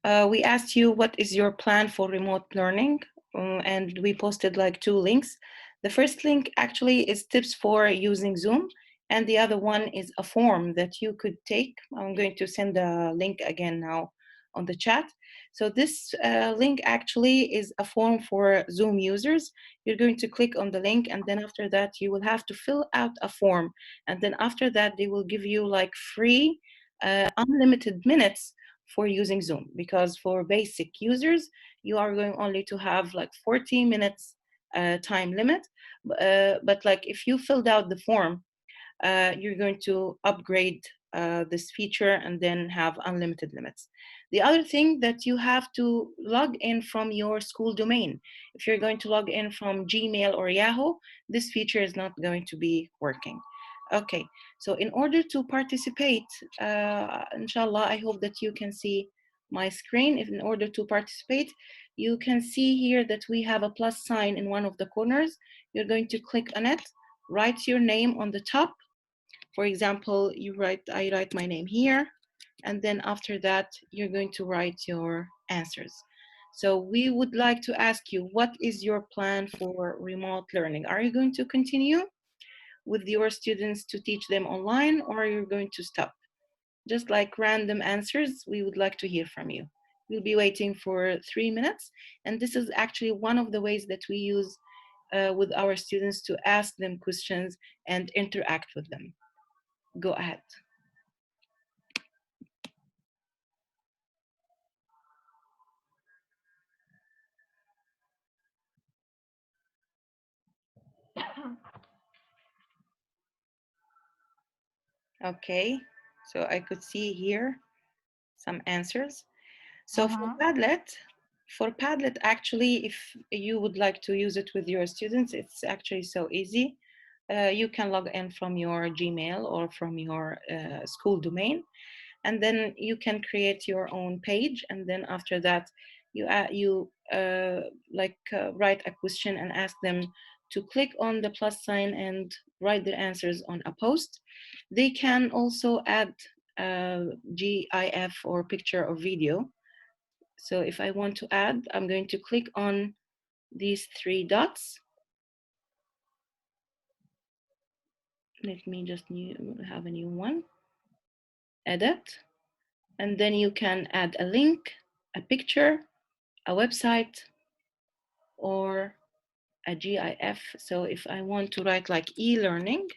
We asked you what is your plan for remote learning, and we posted like two links. The first link actually is tips for using Zoom, and the other one is a form that you could take. I'm going to send the link again now on the chat. So this link actually is a form for Zoom users. You're going to click on the link, and then after that you will have to fill out a form, and then after that they will give you like free unlimited minutes for using Zoom, because for basic users you are going only to have like 40 minutes time limit, but like if you filled out the form, you're going to upgrade this feature and then have unlimited limits. The other thing that you have to log in from your school domain. If you're going to log in from Gmail or Yahoo, this feature is not going to be working. Okay, so in order to participate, inshallah, I hope that you can see my screen. If in order to participate, you can see here that we have a plus sign in one of the corners. You're going to click on it, write your name on the top. For example, I write my name here, and then after that, you're going to write your answers. So we would like to ask you, what is your plan for remote learning? Are you going to continue with your students to teach them online, or are you going to stop? Just like random answers, we would like to hear from you. We'll be waiting for 3 minutes, and this is actually one of the ways that we use with our students to ask them questions and interact with them. Go ahead. Okay, so I could see here some answers. So for Padlet, actually, if you would like to use it with your students, it's actually so easy. You can log in from your Gmail or from your school domain, and then you can create your own page. And then after that, you write a question and ask them to click on the plus sign and write their answers on a post. They can also add GIF or picture or video. So if I want to add, I'm going to click on these three dots. Let me just have a new one. Edit. And then you can add a link, a picture, a website, or a GIF. So if I want to write like e-learning,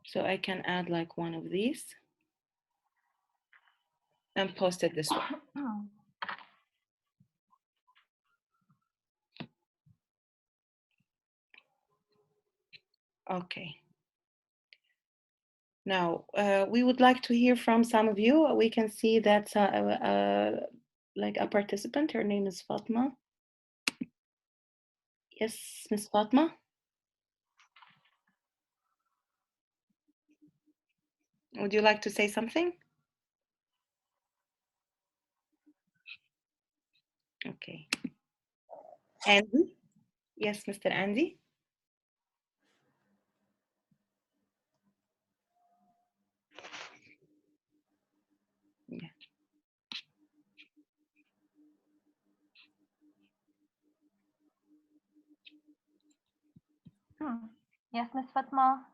so I can add like one of these and post it this way. Okay. Now, we would like to hear from some of you. We can see that like a participant, her name is Fatma. Yes, Miss Fatma. Would you like to say something? Okay. Andy? Yes, Mr. Andy. Yeah. Yes, Miss Fatma.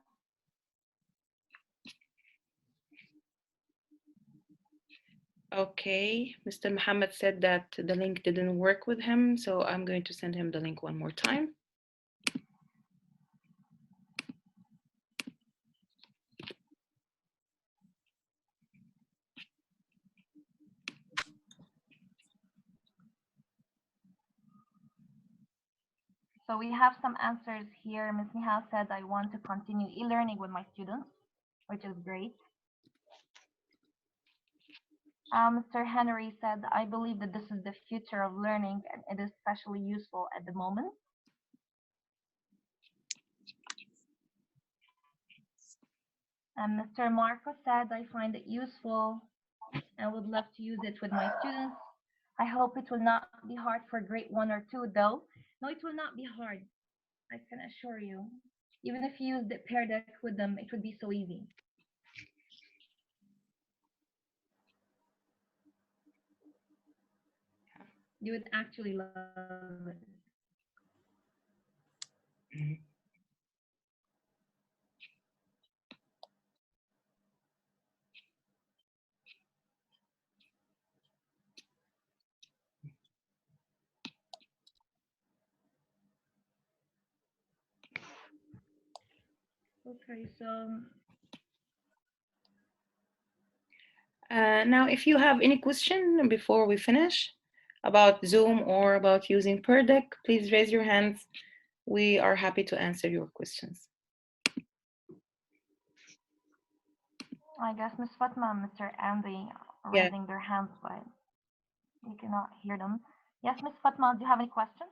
Okay, Mr. Muhammad said that the link didn't work with him, so I'm going to send him the link one more time. So we have some answers here. Ms. Nihal said, I want to continue e-learning with my students, which is great. Mr. Henry said, I believe that this is the future of learning and it is especially useful at the moment. And Mr. Marco said, I find it useful and would love to use it with my students. I hope it will not be hard for grade 1 or 2 though. No, it will not be hard. I can assure you. Even if you use the pear deck with them, it would be so easy. You would actually love it. Okay, so now, if you have any question before we finish about Zoom or about using Pear Deck, please raise your hands. We are happy to answer your questions. I guess Miss Fatma and Mr. Andy are Yeah. raising their hands, but we cannot hear them. Yes, Miss Fatma, do you have any questions?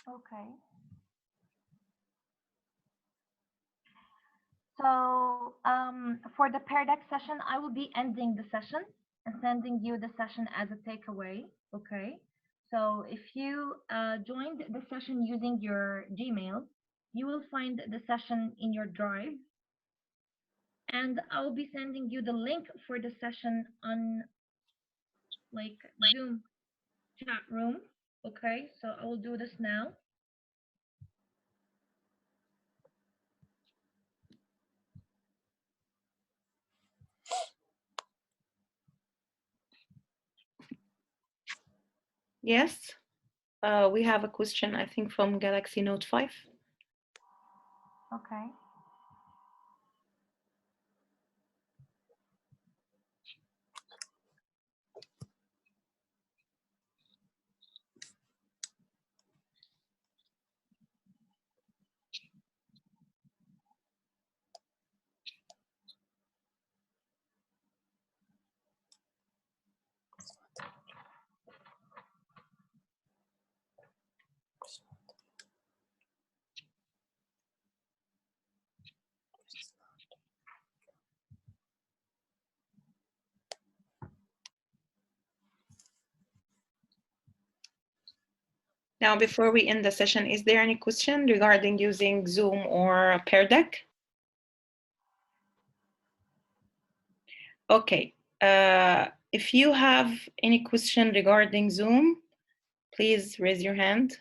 Okay. So for the Pear Deck session, I will be ending the session and sending you the session as a takeaway. Okay. So if you joined the session using your Gmail, you will find the session in your drive. And I will be sending you the link for the session on like Zoom chat room. Okay. So I will do this now. Yes, we have a question, I think, from Galaxy Note 5. Okay. Now, before we end the session, is there any question regarding using Zoom or Pear Deck? Okay. If you have any question regarding Zoom, please raise your hand.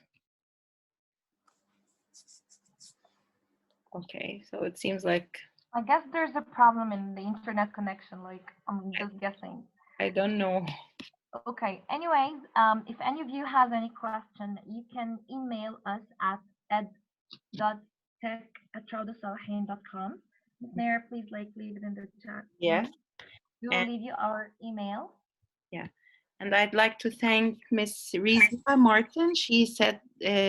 Okay, so it seems like I guess there's a problem in the internet connection. Like, I'm just guessing. I don't know. Okay. Anyways, if any of you has any question, you can email us at ed.tech@rawdasalahin.com. There, please like leave it in the chat Yes. room. We will And leave you our email. yeah, and I'd like to thank Miss Rizia Martin. She said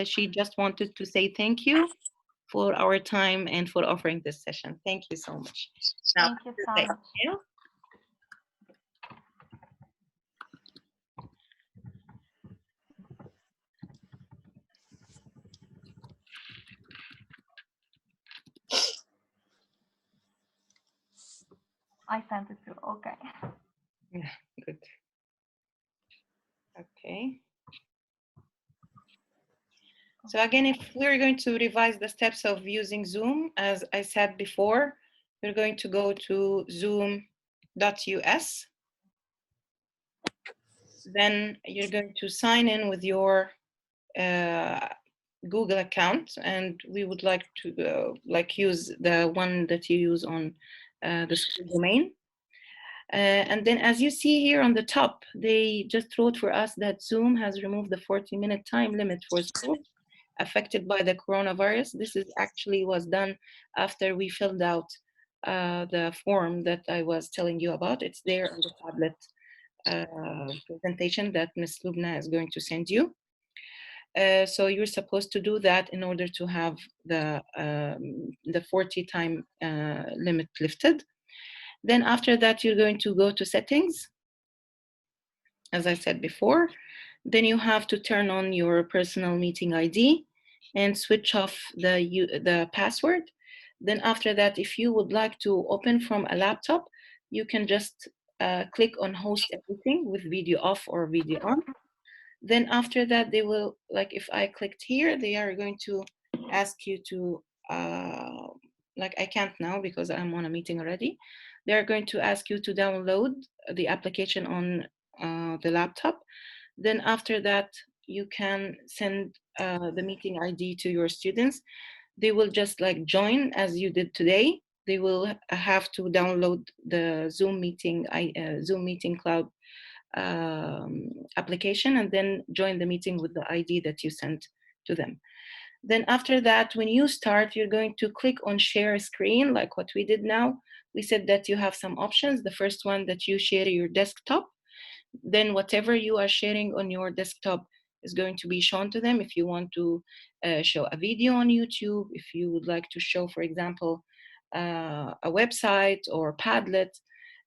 she just wanted to say thank you for our time and for offering this session. Thank you so much. Now, Thank you so the much. email. I sent it to. Okay. Yeah, good. Okay. So again, if we're going to revise the steps of using Zoom, as I said before, we're going to go to zoom.us. Then you're going to sign in with your Google account, and we would like to use the one that you use on the school domain. And then as you see here on the top, they just wrote for us that Zoom has removed the 40-minute time limit for schools affected by the coronavirus. This is actually was done after we filled out the form that I was telling you about. It's there on the tablet presentation that Ms. Lubna is going to send you. So you're supposed to do that in order to have the 40 time limit lifted. Then after that, you're going to go to settings, as I said before. Then you have to turn on your personal meeting ID and switch off the password. Then after that, if you would like to open from a laptop, you can just click on host everything with video off or video on. Then after that, they will, like if I clicked here, they are going to ask you to, like I can't now because I'm on a meeting already. They're going to ask you to download the application on the laptop. Then after that, you can send the meeting ID to your students. They will just like join as you did today. They will have to download the Zoom meeting cloud application and then join the meeting with the ID that you sent to them. Then after that, when you start, you're going to click on share screen like what we did now. We said that you have some options. The first one that you share your desktop, then whatever you are sharing on your desktop is going to be shown to them. If you want to show a video on YouTube, if you would like to show, for example, a website or Padlet,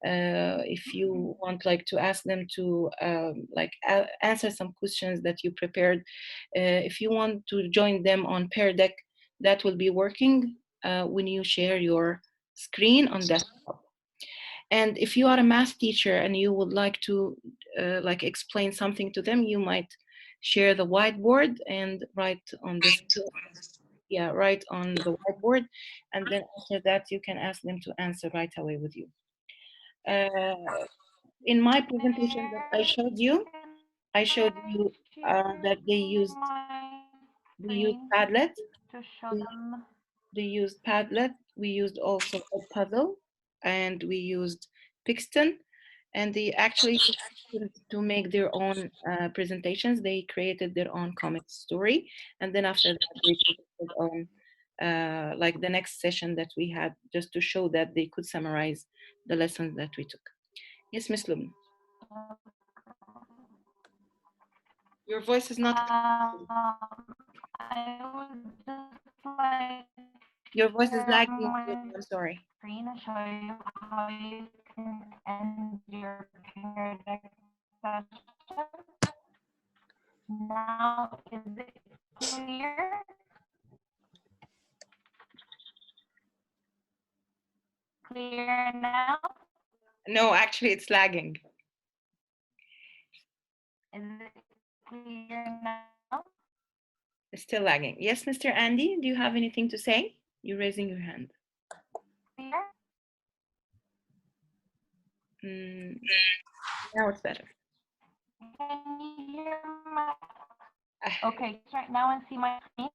if you want like to ask them to answer some questions that you prepared, if you want to join them on Pear Deck, that will be working when you share your screen on desktop. And if you are a math teacher and you would like to like explain something to them, you might share the whiteboard and write on this, yeah, write on the whiteboard. And then after that, you can ask them to answer right away with you. In my presentation that I showed you that they used Padlet. To show We, them. they used Padlet. We used also a puzzle, and we used Pixton. and they actually to make their own presentations. They created their own comic story, and then after that they put it on like the next session that we had, just to show that they could summarize the lessons that we took. Yes, Miss Lubna. Your voice is not. I would just like Your to voice is share lagging. my I'm sorry. screen and show you how you can end your periodic session. Now, is it clear? Clear now? No, actually, it's lagging. Is it clear now? It's still lagging. Yes, Mr. Andy, do you have anything to say? You're raising your hand. Clear? Mm, now it's better. Can you hear my? Ah, Okay, right now and see my screen.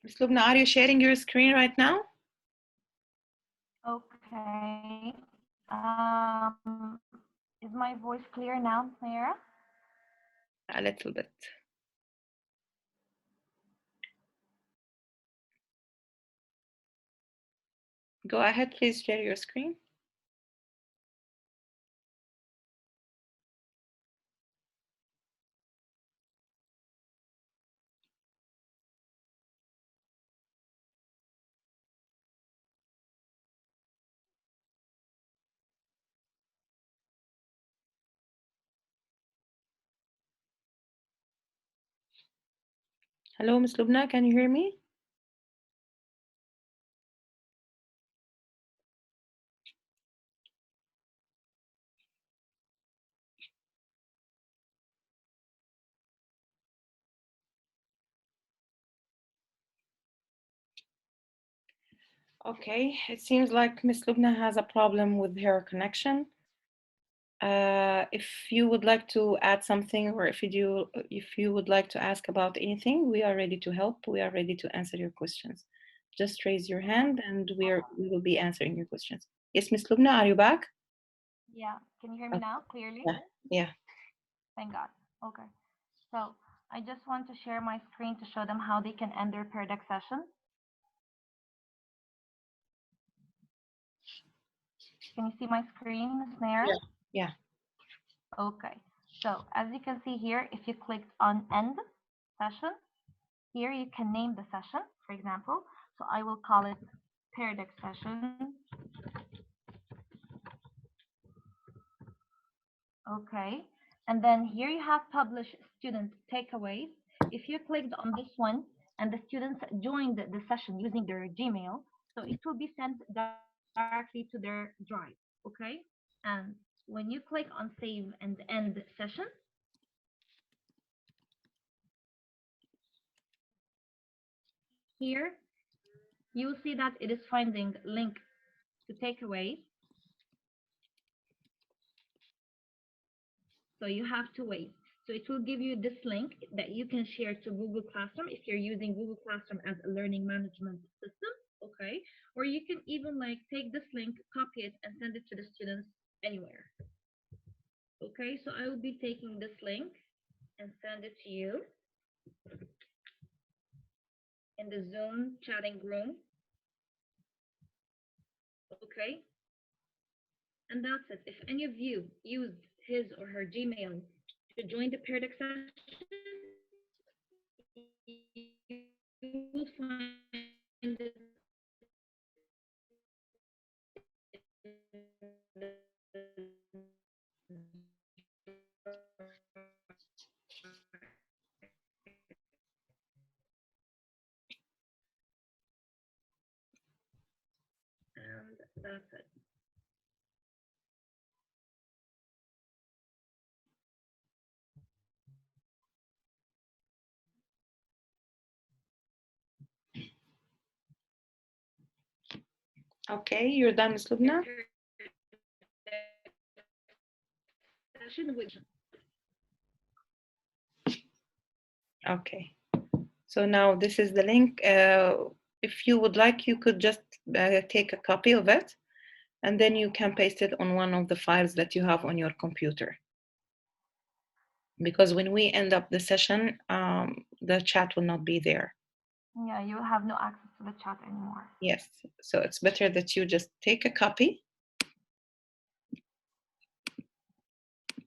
Ms. Lubna, are you sharing your screen right now? Okay. Is my voice clear now, Sarah? A little bit. Go ahead, please share your screen. Hello, Ms. Lubna, can you hear me? Okay, it seems like Ms. Lubna has a problem with her connection. If you would like to add something, or if you would like to ask about anything, we are ready to help. We are ready to answer your questions. Just raise your hand and we will be answering your questions. Yes, Ms. Lubna, are you back? Yeah. Can you hear me now clearly? Yeah. Yeah. Thank God. Okay. So I just want to share my screen to show them how they can end their periodic session. Can you see my screen, Ms. Nair? Yeah. Okay. So as you can see here, if you clicked on end session, here you can name the session, for example. So I will call it periodic session. Okay. And then here you have publish student takeaways. If you clicked on this one and the students joined the session using their Gmail, so it will be sent directly to their drive. Okay. And when you click on save and end session, here you will see that it is finding link to takeaways. So you have to wait. So it will give you this link that you can share to Google Classroom if you're using Google Classroom as a learning management system, okay? Or you can even like take this link, copy it, and send it to the students anywhere. Okay, so I will be taking this link and send it to you in the Zoom chatting room. Okay, and that's it. If any of you used his or her Gmail to join the periodic session, you will find it and that's it. Okay, you're done, Ms. Lubna? Okay. So now this is the link. If you would like, you could just take a copy of it, and then you can paste it on one of the files that you have on your computer. Because when we end up the session, the chat will not be there. Yeah, you have no access to the chat anymore. Yes, so it's better that you just take a copy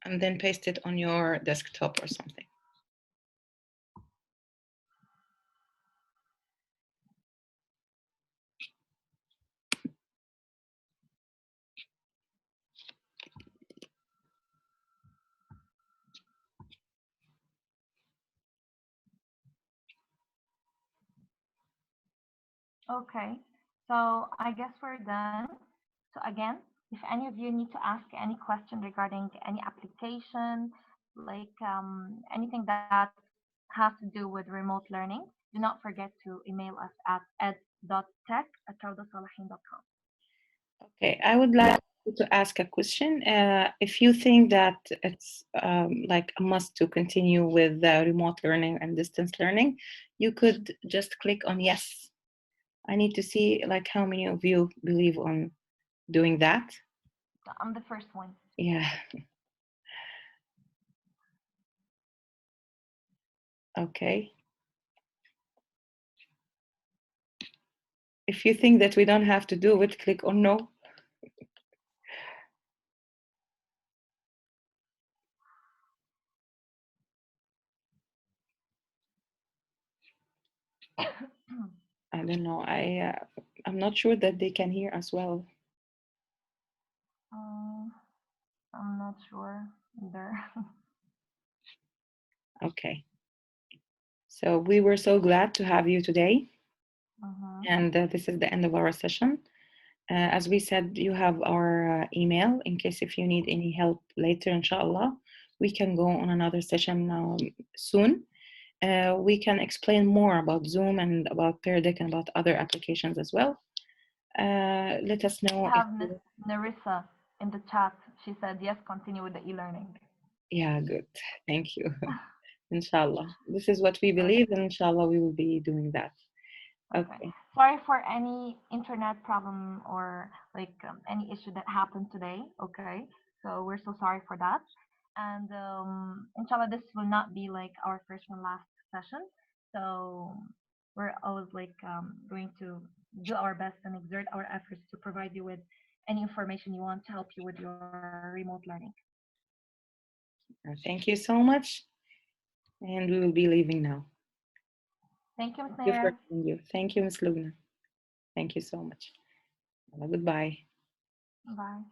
and then paste it on your desktop or something. Okay, so I guess we're done. So again, if any of you need to ask any question regarding any application, like anything that has to do with remote learning, do not forget to email us at ed.tech@rawdasalahin.com. Okay, I would like to ask a question. If you think that it's like a must to continue with remote learning and distance learning, you could just click on yes. I need to see like how many of you believe on doing that. So I'm the first one. Yeah. Okay. If you think that we don't have to do it, click on no. I don't know. I'm not sure that they can hear as well. I'm not sure either. Okay. So we were so glad to have you today. And this is the end of our session. As we said, you have our email in case if you need any help later, inshallah. We can go on another session soon. We can explain more about Zoom and about Pear Deck and about other applications as well. Let us know. We have Miss Narissa in the chat. She said, yes, continue with the e-learning. Yeah, good. Thank you. Inshallah. This is what we believe, and inshallah, we will be doing that. Okay. Sorry for any internet problem or like any issue that happened today. Okay. So we're so sorry for that. And inshallah, this will not be like our first and last session. So we're always like going to do our best and exert our efforts to provide you with any information you want to help you with your remote learning. Thank you so much. And we will be leaving now. Thank you, Ms. Thank you for Nair. having you. Thank you, Ms. Lubna. Thank you so much. Goodbye. Bye.